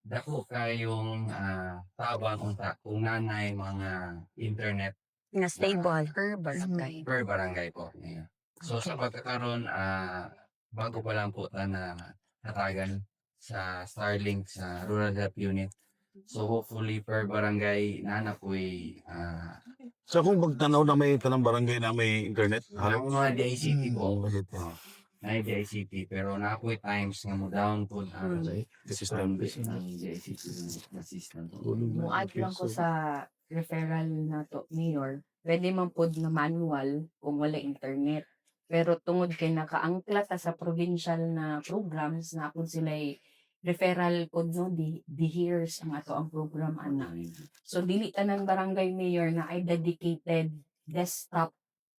dako kayong tabang unta kung nanay mga internet Nga stable. per barangay po. Yeah. So sa pagkakaroon, bago pa lang po na natagan sa Starlink sa Rural Health Unit. So hopefully per barangay na po'y So kung magtanaw na may tanang barangay na may internet, ang mga DICT po. Bakit? Na DICT pero na po'y times nga mo down po ang System. DICT na system. Muad lang ko sa referral na to, Mayor, pwede man pod na manual kung wala internet. Pero tungod kay nakaangkla ta sa provincial na programs na kung sila'y referral pod no, the hears ang ato ang program ana. So dili tanan barangay mayor na ay dedicated desktop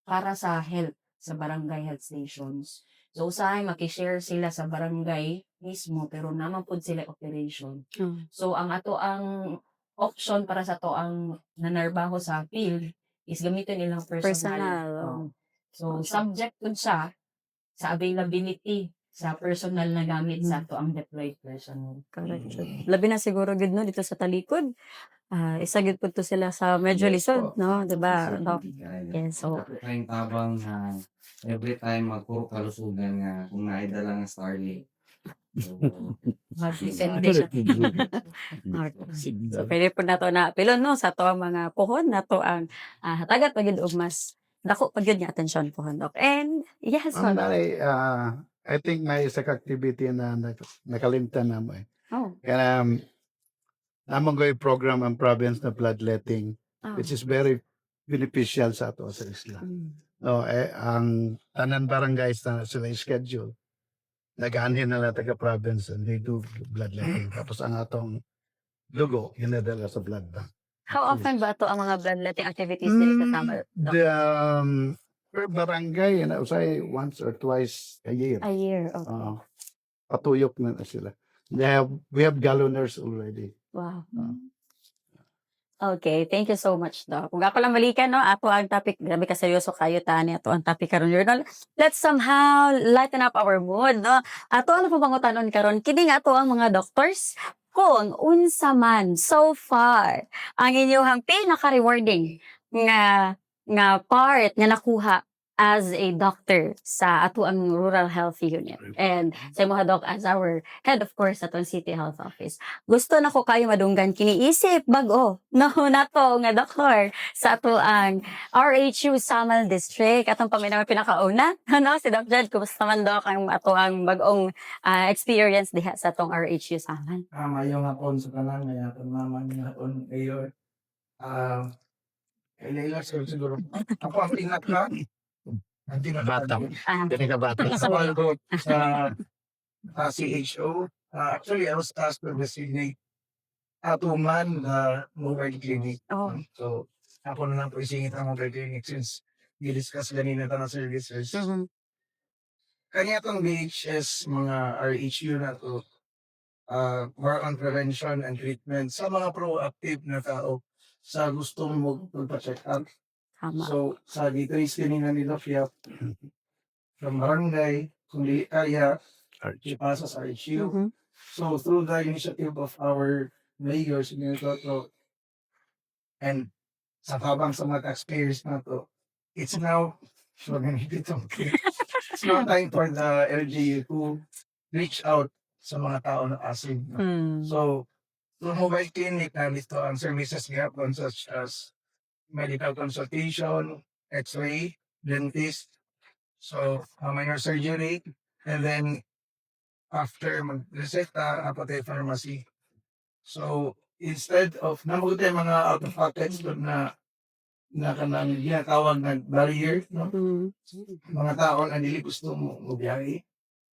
para sa health sa barangay health stations. So usahay maki-share sila sa barangay mismo pero naman pod sila operation. So ang ato ang option para sa to ang nanarbaho sa field is gamitin ilang personal. So subject pod siya sa availability sa personal na gamit sa to ang deployed personnel. Correct. Labi na siguro gud no dito sa talikod. Isa gud pud to sila sa medyo lisod, no? Diba? No? Yes, so Kayong tabang every time magpuro kalusugan nga kung naidala nga Starlink. So, So, pwede po na to na pilon, no? Sa to ang mga puhon, na to ang hatagat pagid og mas dako pagid nga atensyon pohon, Doc. And, yes, Ang Doc. nanay, I think may isa ka activity na nakalimtan na mo eh. Oh. Kaya namang ko program ang province na bloodletting, Oh. which is very beneficial sa ato sa isla. Mm. No, ang tanan barangays na sila schedule. Nag-aanhin na lang taga-province and they do bloodletting. Tapos ang atong dugo, hinadala sa blood bank. How often ba ito ang mga bloodletting activities din kasama? Doc? The per barangay, usay once or twice a year. A year, okay. Patuyok na sila. We have galloners already. Wow. Okay, thank you so much, Doc. Kung ako lang malikan, no, ato ang topic, grabe ka seryoso kayo, tani, ato ang topic karon journal. Let's somehow lighten up our mood, no? Ato ano po bang utanon karon? Kini nga ato ang mga doctors, kung unsa man so far ang inyong pinaka-rewarding nga part nga nakuha as a doctor sa ato ang rural health unit. And sa mga doc as our head, of course, sa atong city health office. Gusto na ko kayo madunggan kiniisip bago no nato nga doktor sa ato ang RHU Samal District. Atong paminaw pinakauna, ano si Doc Jed, kumusta man doc ang ato ang bagong experience diha sa atong RHU Samal? Mayong hapon sa kanan, ngayong hapon mama, ngayong hapon ngayon. Kailangan siguro. Ako ang pinaka Bata. Ah, Dili ka bata. sa Waldo sa CHO. Actually, I was tasked to designate atuman na mobile clinic. oh, So, ako na lang po isingit ang mobile clinic since i-discuss ganina ito ng services. mhm, Kanya itong BHS, mga RHU na to, more on prevention and treatment sa mga proactive na tao sa gustong magpa-check up. tama. So, sa dito is kanina ni Doc Yap, from barangay, kundi area, ipasa sa RHU. Mhm. So, through the initiative of our mayor, Senator Toto, and sa tabang sa mga taxpayers na to, it's now, it's now time for the LGU to reach out sa mga tao na asing. Mm. So, through mobile clinic, nandito ang services gapon such as medical consultation, x-ray, dentist, so minor surgery, and then after mag-reseta, apote pharmacy. So, instead of, namugot tayo mga out-of-pockets na kanang ginatawag na barrier, no? Mm. Mga tao na dili gusto mo biyahe,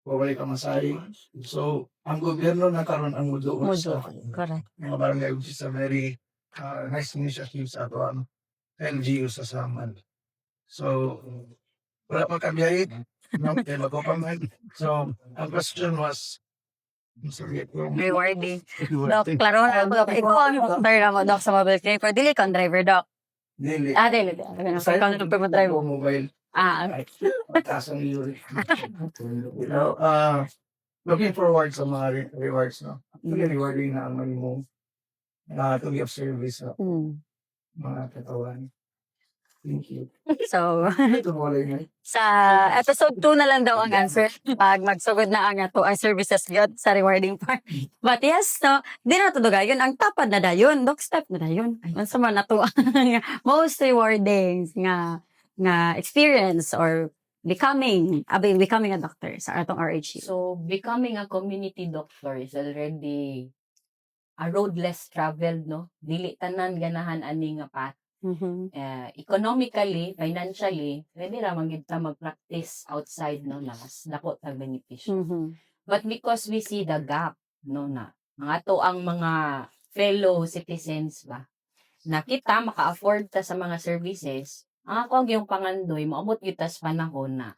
wawalay ka masahe. So, ang gobyerno na karon ang mudo sa Correct. mga barangay, which is a very nice initiative sa ato ang LGU sa Samal. So, wala pa kabiyahe, no? Kaya magpapaman. So, ang question was, sorry, Rewarding. Doc, klaro na Doc. Ikaw ang doctor na mo, Doc, sa mobile clinic. Pero dili kang driver, Doc. dili. Dili. Aside Ikaw ang doctor mo driver. mobile, Okay. mataas ang uri. So, looking forward sa mga rewards, no? Actually, rewarding na ang mo to be of service sa Mm. mga katawan. Thank you. So, Ito mo lang sa episode 2 na lang daw ang answer pag magsugod na ang ato ang services god sa rewarding part. But yes, no, di na to dayon ang tapad na dayon, doc step na dayon. Unsa man nato ang most rewarding nga experience or becoming a doctor sa atong RHU. So, becoming a community doctor is already a road less traveled, no? Dili tanan ganahan ani nga path. Mhm. Economically, financially, pwede ra man gyud ta mag-practice outside, no, na mas dako ta benepisyo. Mhm. But because we see the gap, no, na mga to ang mga fellow citizens ba, na kita maka-afford ta sa mga services, ang ako ang yung pangandoy, maabot gyud ta sa panahon na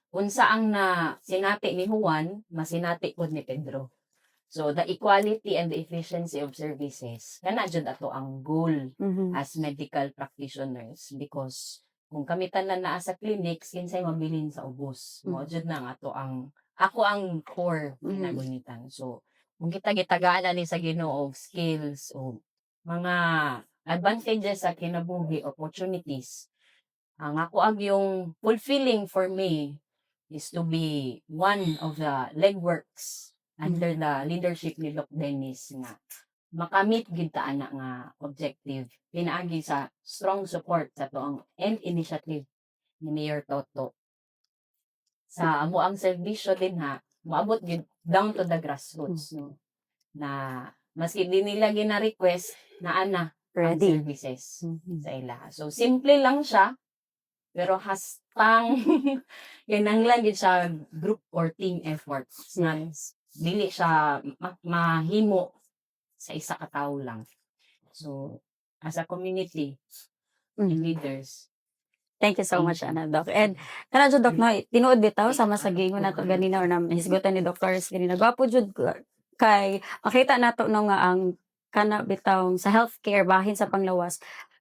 unsa ang na sinati ni Juan, masinati pod ni Pedro. So, the equality and the efficiency of services, kana jud ato ang goal Mhm. as medical practitioners because kung kami tanan naa sa clinics kinsay mabilin sa ubos mo jud na nga ato ang ako ang core pinagunitan. So kung kita gitagaan ni sa Ginoo og skills o mga advantages sa kinabuhi, opportunities, ang ako ang yung fulfilling for me is to be one of the legworks under the leadership ni Doc Dennis nga makamit gid ta ana nga objective pinaagi sa strong support sa toong end initiative ni Mayor Toto sa amo ang serbisyo din ha, maabot gyud down to the grassroots no. Na maski di nila gina-request na ana ang Ready. services sa ila. So simple lang siya pero hastang kinahanglan gid siya group or team effort. Yes. Dili siya mahimo sa isa ka tawo lang. So as a community and leaders. Thank you so much, Doc. And kana jud Doc no, tinuod bitaw sama sa gingon nato ganina or na hisgutan ni Dr. ganina. Gwapo jud kay makita nato no nga ang kana bitaw sa healthcare bahin sa panglawas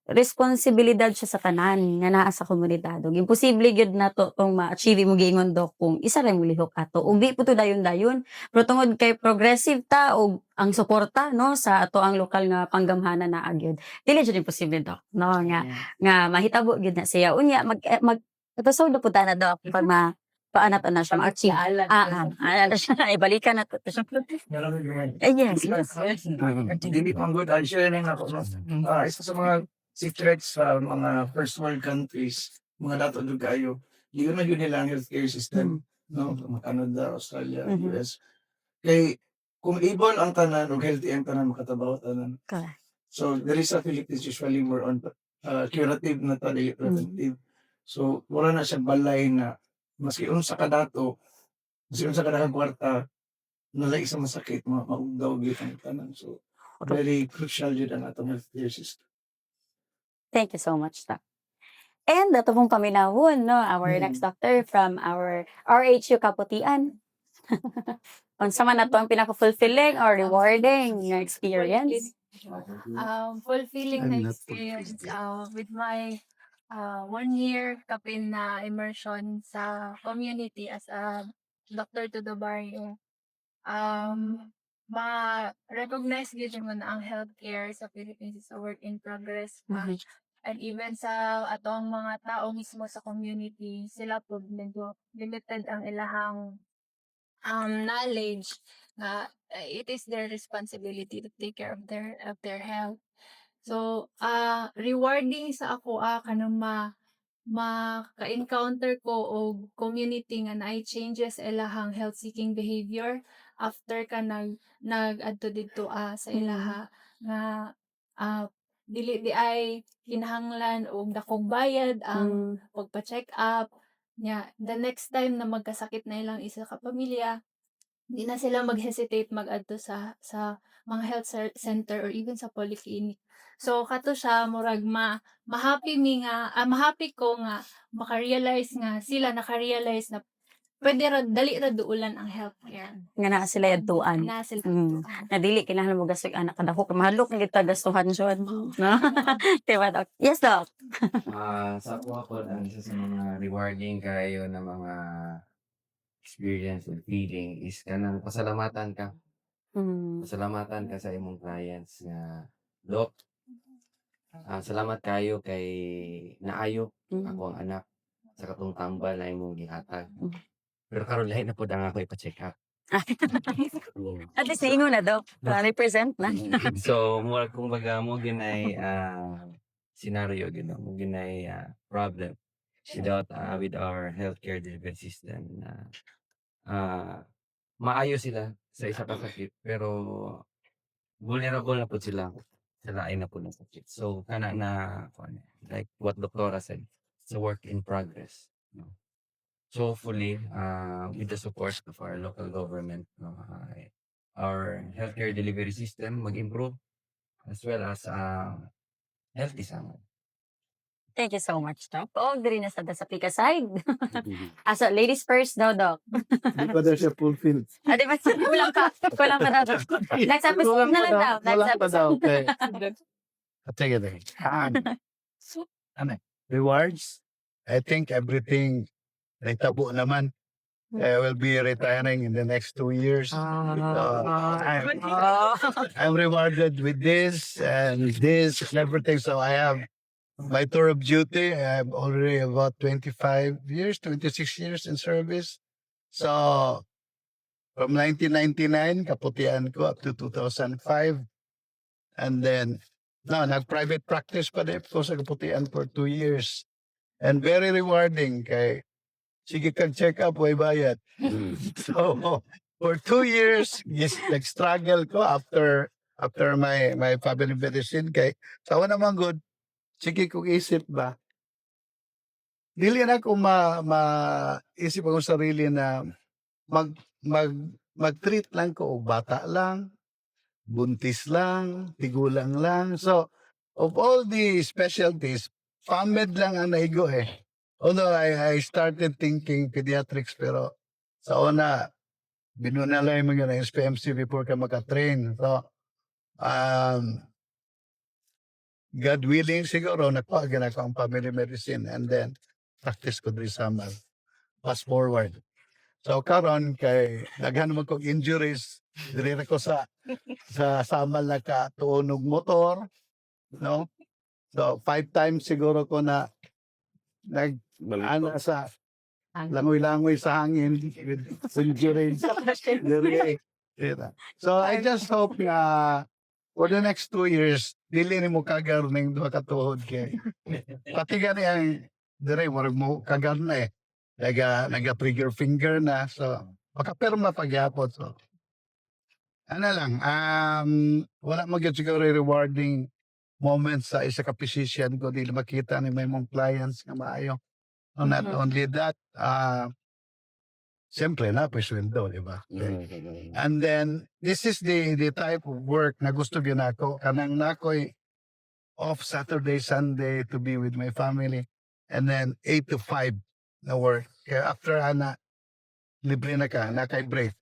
responsibilidad siya sa tanan nga naa sa komunidad. Ug imposible gyud nato tong ma-achieve mo gingon Doc kung isa ra mo lihok ato. Ug di po to dayon-dayon, pero tungod kay progressive ta ug ang suporta no sa ato ang lokal nga panggamhanan na agyod. Dili jud imposible Doc. No nga mahitabo gyud na siya. Unya mag episode na punta na Doc pag paano to na siya ma-achieve. Ano siya, ibalikan na to. Yes. Dili pang good at sharing ako. No? Isa sa mga secrets sa mga first world countries, mga dato doon kayo, yun na yun nila ang healthcare system. No? Canada, Australia, US. Kay kung able ang tanan o healthy ang tanan, makatabaw tanan. Correct. So there is a Philippines usually more on curative na tali, preventive. So wala na siya balay na maski unsa ka dato, maski unsa ka daghang kwarta, nalay sa masakit, maugdaw gyud ang tanan. So very crucial yun ang atong healthcare system. Thank you so much, Doc. And ato pong paminawon, no, our next doctor from our RHU Kaputian. Unsa man ato ang pinaka-fulfilling or rewarding nga experience? Fulfilling na experience with my 1 year kapin na immersion sa community as a doctor to the barrio. Ma-recognize gyud mo na ang healthcare sa Philippines is a work in progress pa. And even sa atong mga tao mismo sa community, sila po medyo limited ang ilahang knowledge na it is their responsibility to take care of their health. So rewarding sa ako kanang maka-encounter ko og community nga naay changes ilahang health seeking behavior after ka nag-adto dito sa ilaha nga dili di ay kinahanglan og dakong bayad ang pagpa-check up nya the next time na magkasakit na ilang isa ka pamilya di na sila mag-hesitate mag-adto sa mga health center or even sa polyclinic. So kato siya murag ma-happy ko nga maka-realize nga sila naka-realize na pwede ra dali ra duulan ang healthcare. Nga naa sila yadtuan. Na sila Na dili kinahanglan mo gasig anak kadako mahadlok na kita gastuhan jud. No? Diba, Doc? Yes, Doc. Sa ako ang isa sa mga rewarding kayo na mga experience and feeling is kanang pasalamatan ka. Pasalamatan ka sa imong clients nga Doc. Salamat kayo kay naayo ako ang anak sa katong tambal na imong gihatag. Pero karon lahi na pud ang ako ipa-check up. At least naingon na, Doc. Represent na. So mura kumbaga mo ginay scenario mo ginay problem with our healthcare delivery system na maayo sila sa isa ka sakit pero vulnerable na po sila sa lain na po ng sakit. So kana na like what Doctora said, it's a work in progress. No? So hopefully with the support of our local government, our healthcare delivery system mag-improve as well as healthy sama. Thank you so much, Doc. O, diri na sa Pika side. So, ladies first daw, Doc. Hindi pa daw siya fulfilled. Di ba? Kulang pa. Kulang pa daw, Doc. Next episode na lang daw. Next episode. Okay. Take it away. Rewards? I think everything naitabo naman. I will be retiring in the next 2 years. I'm rewarded with this and everything. So I have my tour of duty. I have already about 26 years in service. So from 1999, kaputian ko up to 2005. And then, nag-private practice pa din po sa kaputian for 2 years. And very rewarding kay sige kag check up, way bayad. Mm. So, for 2 years, yes, nag-struggle ko after my family medicine kay sa una naman good, sige kong isip ba, dili na ko isip ako sarili na mag mag mag-treat lang ko og bata lang, buntis lang, tigulang lang. So, of all the specialties, PAMED lang ang naigo eh. Although I started thinking pediatrics pero sa una, binunalay mo yun ang SPMC before ka makatrain. So, um, God willing siguro, nagpagin ako ang family medicine and then practice ko din sa fast forward. So karon kay daghan mo kog injuries diri ra ko sa samal na katuonog motor, no? So 5 times siguro ko na nag ano sa langoy-langoy sa hangin with injuries. Diri. So I just hope na for the next 2 years dili ni mo kagar ning duha ka tuhod kay pati gani ang diri mo kagar na eh. Naga-trigger finger na. So, makapirma pagyapon. So, ano lang, wala magyud siguro rewarding moments sa isa ka physician ko dili makita ni may mong clients nga maayo. No, not only that, siyempre na sweldo, di ba? And then, this is the type of work na gusto gyud nako. Kanang nakoy off Saturday, Sunday to be with my family. And then 8 to 5 na work. Kaya after libre na ka, break.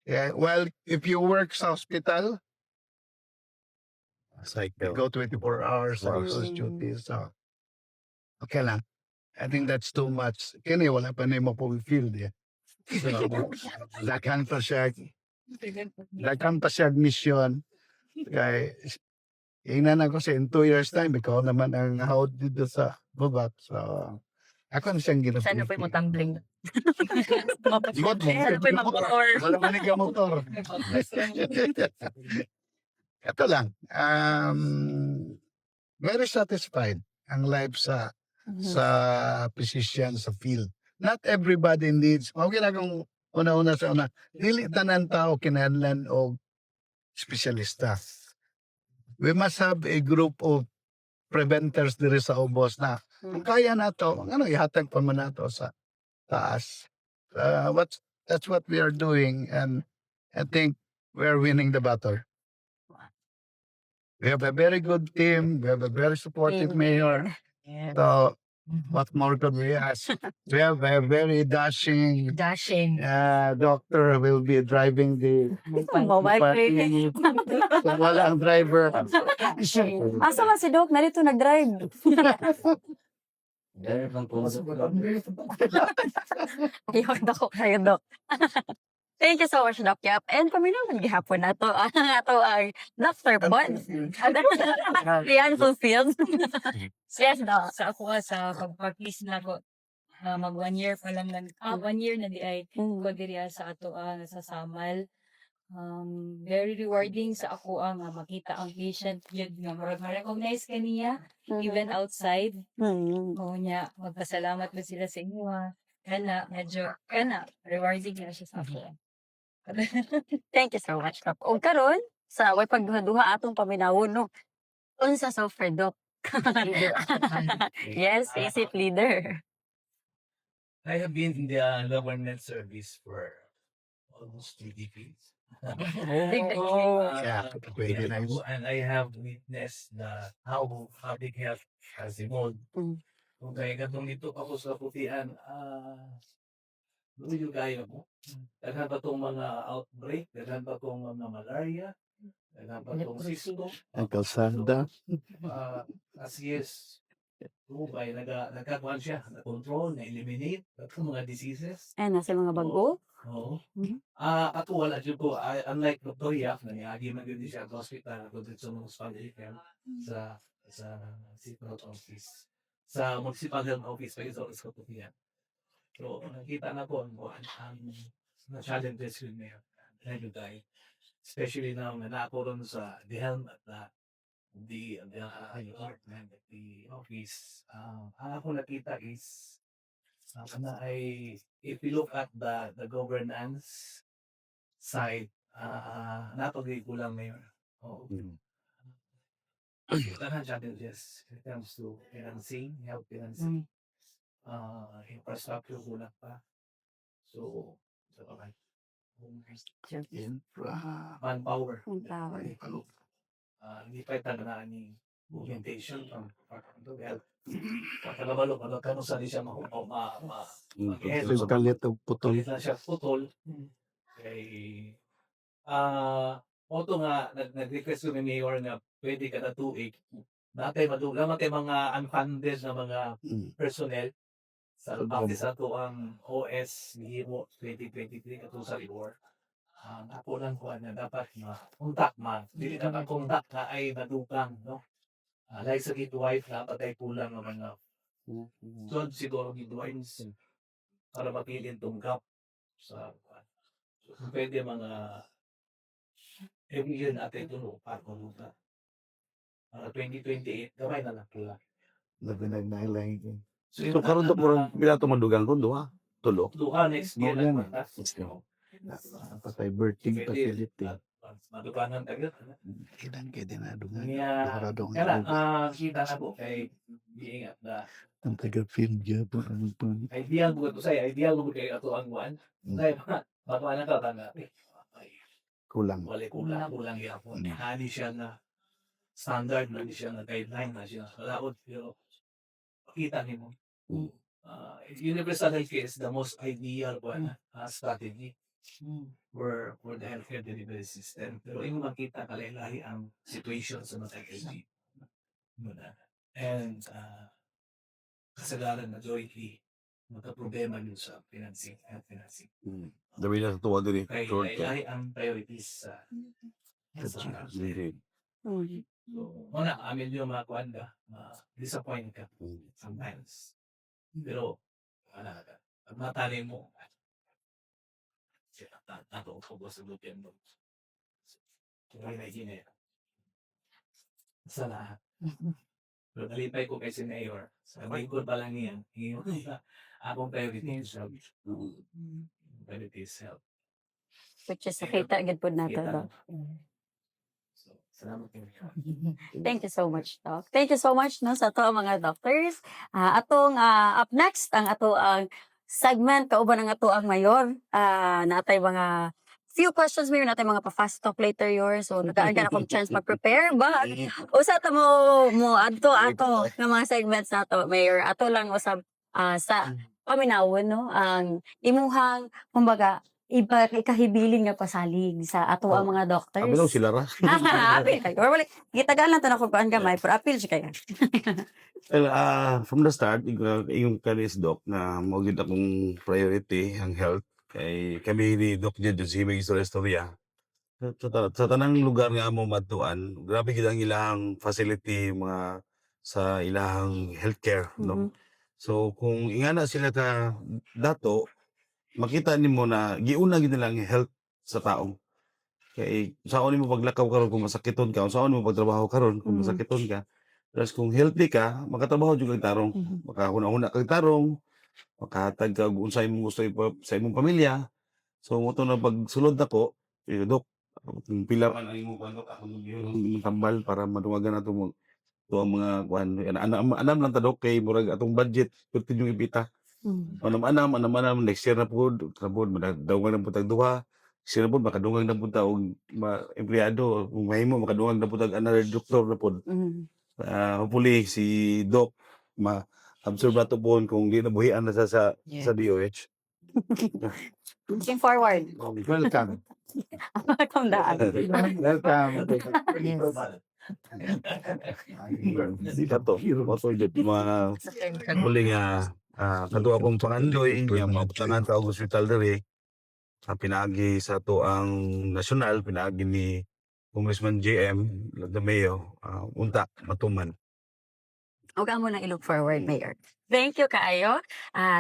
Yeah, well, if you work sa hospital, you go 24 hours on those duties. So, okay lang. I think that's too much. Kini wala pa na mo po field eh. So, daghan pa siya mission. Kaya, ingnan ako sa in 2 years time, ikaw naman ang hawd dito sa Bubat. So, ako na siyang ginagawa. Sana po mo tumbling. Good mo. Sana po mag-motor. Wala man ka motor. Ito lang. Very satisfied ang life sa physician, sa field. Not everybody needs. Okay na kung una-una sa una. Dili tanan tao kinahanglan og espesyalista. We must have a group of preventers diri sa ubos na kung kaya nato, ihatag pa man nato sa taas. That's what we are doing, and I think we are winning the battle. We have a very good team. We have a very supportive mayor. So, what more could we ask? We have a very dashing doctor will be driving the party. So, wala ang driver. Asa man si Doc? Narito nag-drive. Ayok na ko kayo, Doc. Thank you so much, Doc Yap. And paminawan gihapon na to. Ato ang Dr. Bon. Rian fulfilled. Yes, Doc. Sa ako sa pag-practice na ko, mag 1 year pa lang 1 year na di ay ko diri sa ato sa Samal. Very rewarding sa ako ang makita ang patient yun nga ma-recognize kaniya even outside. O nya magpasalamat mo sila sa inyo medyo rewarding na siya sa ako. Thank you so much, Doc. O karon sa way pagduha-duha atong paminawon no. Unsa software, Doc? Yes, isip leader. I have been in the government service for almost 3 decades. Yeah, pwede na yun. And I have witnessed how public health has evolved. Kung kaya katong dito ako sa putian, doon yung kaya mo. Daghan pa itong mga outbreak, daghan pa itong mga malaria, daghan pa itong cysto. Ang kalsada. As yes, ay nagkakuhan siya, na-control, na-eliminate, itong mga diseases. Ay, nasa mga bago? Oo. Ako wala dyan po, unlike Dr. Yap, nangyagi man yun siya sa hospital, ako dito sa municipal sa municipal health office, pa isa sa Putian. So, nakita na ko ang challenges yun ngayon. Especially now na ako ron sa the helm at the department at the office. Ang ako nakita is na ay if you look at the governance side, napagay kulang mayor. Oh, Mm. tanan challenges when it comes to financing, health financing, infrastructure kulang pa. So, okay. Infra. Manpower. Manpower. Hindi pa itaganaan ni orientation from health. Pagkabalo, kano sa di siya Kalit og putol. na siya putol. Kay, oto nga, nag-request ko ni Mayor na pwede ka na tuig. Dati, matay mga unfunded na mga personnel sa parte sa ito ang OS Gihimo 2023 kato sa Libor. Ako lang ko na dapat ma-contact man. Dili na contact na ay nadugang, no? Like sa midwife na patay kulang ng mga so siguro midwives para mapilin tong gap sa so, pwede mga every year natin ito no, para kumuta. Para 2028, gamay na lang pula. Nabinag na ilang. So karon to murag pila to madugang kun duha, tulo. Duha next year Mo na yan. kwarta. Patay birthing facility. Maduganan agad. Kailan kayo dinadungan. Kaya, kita na po kay iingat na Ang taga-field job. ideal mo ito sa'yo, ideal mo kay ato ang one. Kaya baka na ka tanga. Kulang. Wala kulang yapon. Hani siya na standard na siya na guideline na siya. Wala pero pakita niyo mo. Universal healthcare is the most ideal one strategy for the healthcare delivery system. Pero yung makita kalailahi ang situation sa mga health. And kasagaran majority magka-problema yun sa financing. Dami na sa tuwa diri. Kaya Short ka. kalailahi ang priorities sa Dili. so, una, amin yung mga kuwanda, disappoint ka sometimes. Pero, wala ka. Pag matali mo, nato ko ba sa gobyerno. Kaya na ikinaya. Sa lahat. Pero nalipay ko kay si Mayor. Sa lingkod pa lang niyan. Akong priority is health. Priority is health. Which is nakita agad po nato, Kita Doc. So, salamat kayo. Thank you so much, Doc. Thank you so much no sa ato mga doctors. Atong up next ang ato ang segment kauban ang ato ang mayor. Natay mga few questions mayor natay mga pa-fast talk later yours. So nagaan ka na kong chance mag-prepare but usa ta mo adto nga mga segments nato mayor. Ato lang usab sa paminawon no ang imuhang kumbaga ikahibilin nga pasalig sa ato ang mga doctors. Abi sila ra. Apil kayo. Or wala, gitagaan lang ito na kung paan gamay, pero apil siya kayo. Well, from the start, yung kanis doc na mo gid akong priority ang health kay kami ni Doc Jedjo si Himig Istorya. Sa tanang lugar nga amo matuan, grabe gid ang ilang facility mga sa ilang healthcare, no. So kung ingana sila ka dato, makita nimo na giuna gid nila ang health sa taong. Kay saon nimo paglakaw karon kung masakiton ka, saon mo pagtrabaho karon kung masakiton ka. Tapos kung healthy ka, makatrabaho jud kag tarong. Makahuna-huna kag tarong, makahatag ka og unsay imong gusto sa imong pamilya. So mo to na pagsulod nako, Dok, kung pila man ang imong kuan ako yung tambal para madungagan nato mo to ang mga kuan. Anam lang ta Dok kay murag atong budget perti yung ipita. Anam next year na pud trabod madawgan na pud tag duha. Sila po makadungag na punta og empleyado kung mahimo makadungag na punta another doktor na pud. Hopefully si Doc ma-observe nato po kung di nabuhian na sa DOH. Looking forward. Welcome. Welcome daan. Welcome. Di ka to. Moto jud mga huli nga kato akong pangandoy nga mabutangan ka og hospital diri. Pinaagi sa to ang nasyonal, pinaagi ni Congressman JM Lagdameo, unta matuman. Huwag ka muna i-look forward, Mayor. Thank you kaayo.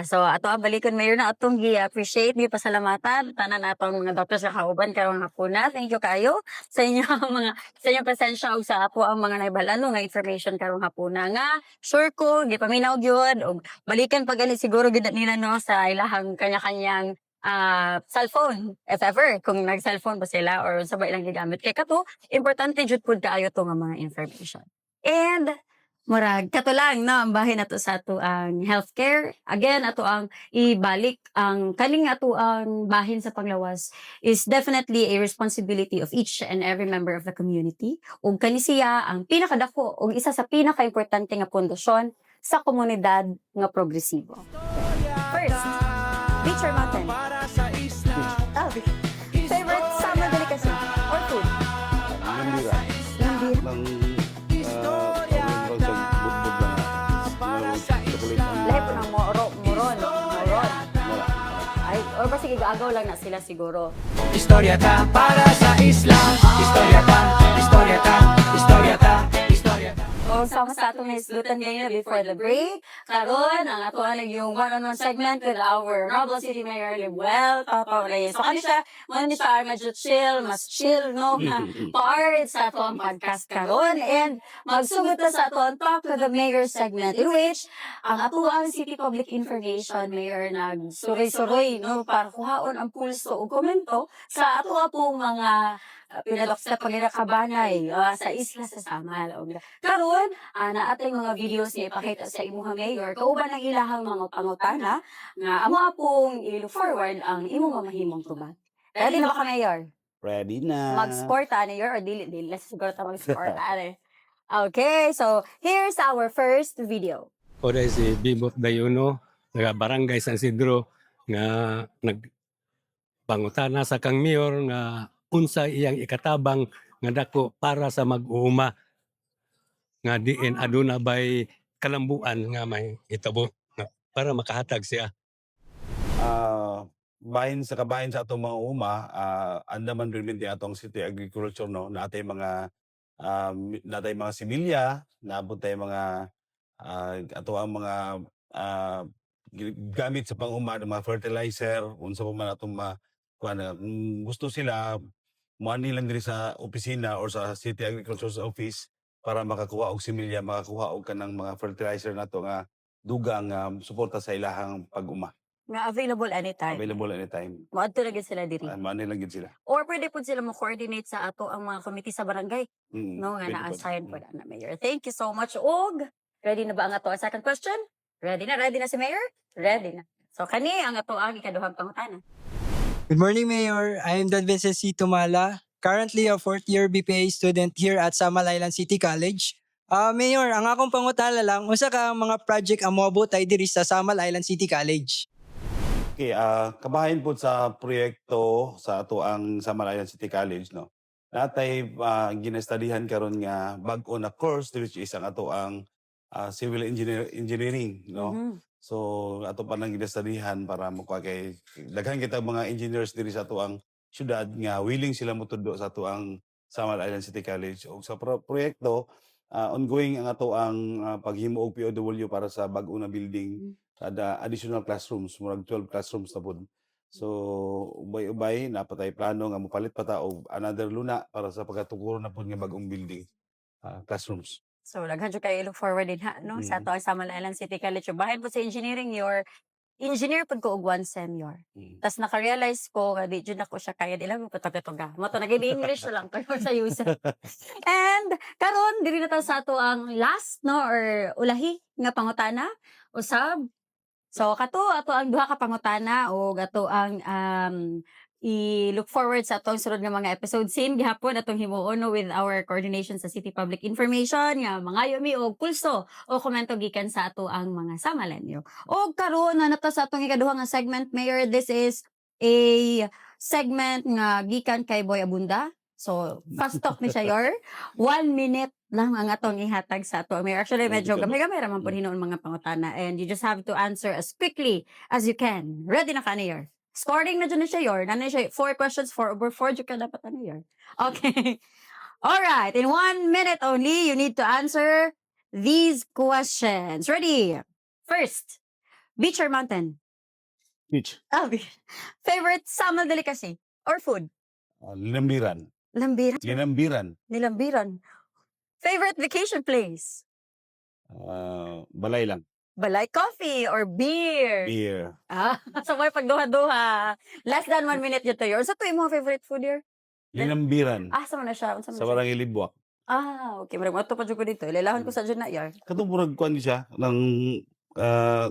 So ato ang balikon, Mayor, na atong gi-appreciate, gi-pasalamatan tanan atong mga doctors sa kauban karong hapuna. Thank you kaayo sa inyong sa inyong presensya ug sa ako ang mga naibalano nga information karong hapuna nga sure ko gipaminaw gyud ug balikan pag ani siguro gid nila no sa ilahang kanya-kanyang cellphone if ever kung nag-cellphone ba sila or sa ba ilang gigamit kay kato importante jud pud kaayo to nga mga information. And murag kato lang no ang bahin nato sa ato ang healthcare. Again ato ang ibalik ang kaning ato ang bahin sa panglawas is definitely a responsibility of each and every member of the community. Ug kani siya ang pinakadako ug isa sa pinakaimportante nga pundasyon sa komunidad nga progresibo. First, beach or mountain? Ah, favorite summer delicacy or food? Nandira. Lambira. Lahi po ng moron. Ay, or ba sige, agaw lang na sila siguro. Historieta para sa isla. Historieta, historieta, historieta, historieta. O sama sa atong naislutan ngayon before the break. Karon ang ato ang yung one-on-one segment with our Noble City Mayor Libuel Papa Reyes. So kani siya, medyo chill, mas chill no nga part sa ato ang podcast karon and magsugot na sa ato ang Talk to the Mayor segment in which ang ato ang City Public Information Mayor nagsuroy-suroy no para kuhaon ang pulso o komento sa ato pong mga pinadok sa pagkakabanay sa isla sa Samal. Karon, na ating mga videos na ipakita sa imuha mayor, kauban ang ilahang mga pangutana nga amo pong i-look forward ang imong mamahimong tubag. Ready na ba ka, Mayor? Ready na. Mag-score ta, Mayor, or dili? Let's siguro ta mag-score. Okay, so here's our first video. Ako rin si Bimot Dayuno, taga Barangay San Isidro, nga nagpangutana sa kang mayor nga unsa iyang ikatabang nga dako para sa mag-uuma nga diin aduna bay kalambuan nga may itabo nga para makahatag siya. Bahin sa kabahin sa atong mga uma, andaman rin din atong city agriculture no, natay mga similya, naabot tay mga ato ang mga gamit sa pang-uma ng mga fertilizer, unsa pa man atong kung gusto sila muani lang diri sa opisina or sa city agriculture office para makakuha og similya, makakuha og kanang mga fertilizer nato nga dugang suporta sa ilahang pag-uma. Nga available anytime. Available anytime. Moadto na gid sila diri. Muani lang gid sila. Or pwede po sila mo-coordinate sa ato ang mga committee sa barangay. No, nga Pwede na-assign po. po na Mayor. Thank you so much. Og, ready na ba ang ato ang second question? Ready na si Mayor? Ready na. So, kani ang ato ang ikaduhang pangutana. Good morning, Mayor. I am Don Vincent C. Tumala, currently a fourth-year BPA student here at Samal Island City College. Mayor, ang akong pangutala lang, unsa ka mga project ang moabot ay diri sa Samal Island City College? Okay, kabahin po sa proyekto sa ato ang Samal Island City College, no. Natay ginastadihan karon nga bag-o na course which is ang ato ang civil engineering, no. So ato pa nang ginastadihan para makuha kay daghan kita mga engineers diri sa ato ang syudad nga willing sila motudlo sa ato ang Samal Island City College. O sa proyekto ongoing ang ato ang paghimo og POW para sa bag-o na building. Kada additional classrooms, murag 12 classrooms na pod. So, ubay-ubay, napatay plano nga mopalit pa ta og another luna para sa pagkatuguro na pod nga bagong building, classrooms. So, daghan jud kayo look forward din ha, no? Sa ato ang Samal Island City College. Bahin po sa engineering, your engineer pud ko og one senior. Tas naka-realize ko nga di jud ako siya kaya dila mo patag-tuga. Mo to nag-English na lang kayo sa user. And karon diri na ta sa ato ang last no or ulahi nga pangutana usab. So ato ang duha ka pangutana o ato ang i-look forward sa atong sunod nga mga episode sin gihapon atong himuon no, with our coordination sa City Public Information nga mga yumi og pulso o komento gikan sa ato ang mga samalenyo. Og karon na nato sa atong ikaduha nga segment, Mayor, this is a segment nga gikan kay Boy Abunda. So, fast talk ni siya, Yor. 1 minute lang ang atong ihatag sa ato. Mayor, actually, medyo gamay-gamay raman po hinoon mga pangutana. And you just have to answer as quickly as you can. Ready na ka na, Yor? Scoring na dyan na siya, Yor. Nanay siya, 4 questions, 4 over 4. Dyan ka dapat na, Yor. Okay. Alright. In 1 minute only, you need to answer these questions. Ready? First, beach or mountain? Beach. Favorite summer delicacy or food? Linambiran. Lambiran. Linambiran. Nilambiran. Favorite vacation place? Balay lang. Balay coffee or beer? Beer. So may pagduha-duha. Less than 1 minute yun to yun. Sa to yung mga favorite food here? Linambiran. Sa man na siya? Unsa man Sa na siya? Barangay Libwak. Okay. Marag mato pa dyan ko dito. Ilalahan ko sa dyan na yar. Katong murag kuan siya ng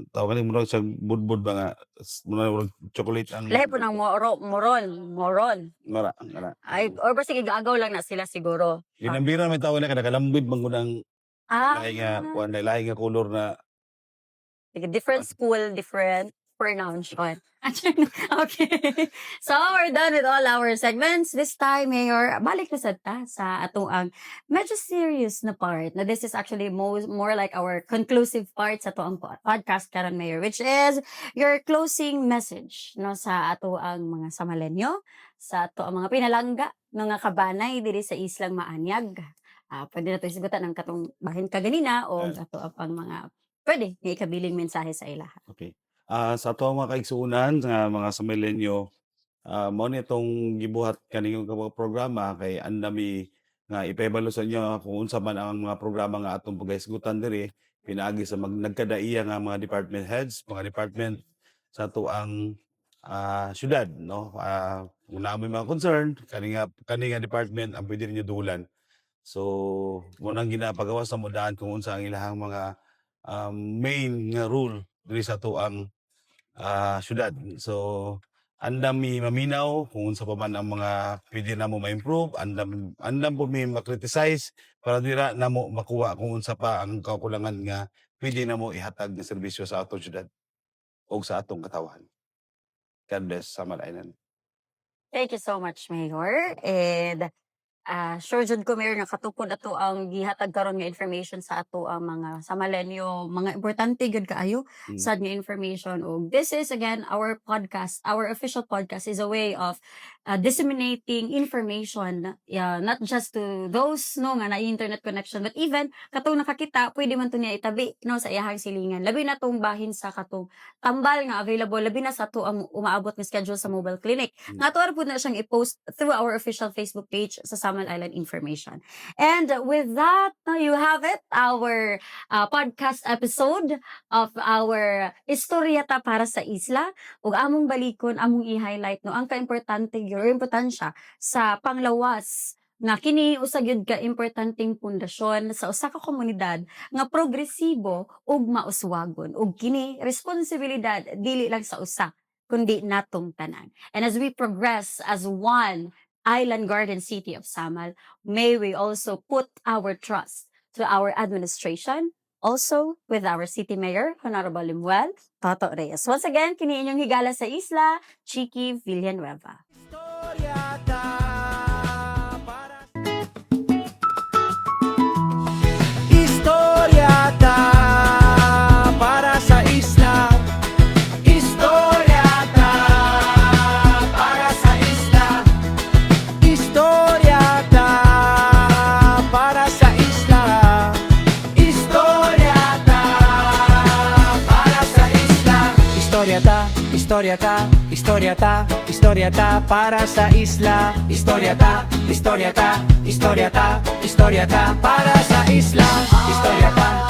tawag ni murag sa budbud ba nga murag chocolate ang Lahi po ng moron. mara. Ay, or ba sige, gaagaw lang na sila siguro. Linambiran may tawag na kada kalambid bang nang Ah, lahi nga kuan lahi nga color na sige, different school, different pronunciation. Okay. So, we're done with all our segments. This time, Mayor, balik na sad ta sa atong ang medyo serious na part. Na this is actually more like our conclusive part sa atong podcast karon, Mayor, which is your closing message no sa ato ang mga Samalenyo, sa ato ang mga pinalangga no nga kabanay diri sa Islang Maanyag. Pwede na ito isigutan ng katong bahin kaganina o ato ang mga pwede nga ikabiling mensahe sa ilaha. okay. Sa ato ang mga kaigsuunan nga mga Samalenyo, mao ni itong gibuhat kaniyong mga programa kay andami nga ipaibalo sa inyo kung unsa man ang mga programa nga atong pagahisgutan diri pinaagi sa nagkadaiya nga mga department heads, mga department sa ato ang syudad, no? Una may mga concern kani nga department ang pwede ninyo dulan. So, mo nang ginapagawa sa mudaan kung unsa ang ilahang mga main nga rule diri sa ato ang syudad. So, andam mi maminaw kung unsa pa man ang mga pwede namo ma-improve, andam po mi ma-criticize para dira namo makuha kung unsa pa ang kakulangan nga pwede namo ihatag nga serbisyo sa atong syudad o sa atong katawan. God bless Samal Island. Thank you so much, Mayor. And sure jud ko, Mayor, nga katukod ato ang gihatag karon nga information sa ato ang mga Samalenyo, mga importante gud kaayo sad nga information. Og this is again our podcast, our official podcast is a way of disseminating information, not just to those no nga na internet connection, but even katong nakakita pwede man to niya itabi no sa iyahang silingan. Labi na tong bahin sa katong tambal nga available, labi na sa to ang umaabot nga schedule sa mobile clinic. Nga to pud na siyang i-post through our official Facebook page sa Samal Island Information. And with that, you have it, our podcast episode of our Istoryata para sa Isla. Ug among balikon, among i-highlight no ang kaimportante or importansya sa panglawas nga kini usa gyud ka importanteng pundasyon sa usa ka komunidad nga progresibo ug mauswagon. Ug kini responsibilidad dili lang sa usa kundi natong tanan. And as we progress as one Island Garden City of Samal, may we also put our trust to our administration, also with our City Mayor, Honorable Limuel Toto Reyes. Once again, kini inyong higala sa isla, Chiki Villanueva. Istoryata para sa isla. Istoryata para sa isla. Istoryata para sa isla. Istoryata para sa isla. Istoryata, istoryata, istoryata, istoryata para sa isla. Istoryata, istoryata, istoryata, istoryata para sa isla. Istoryata.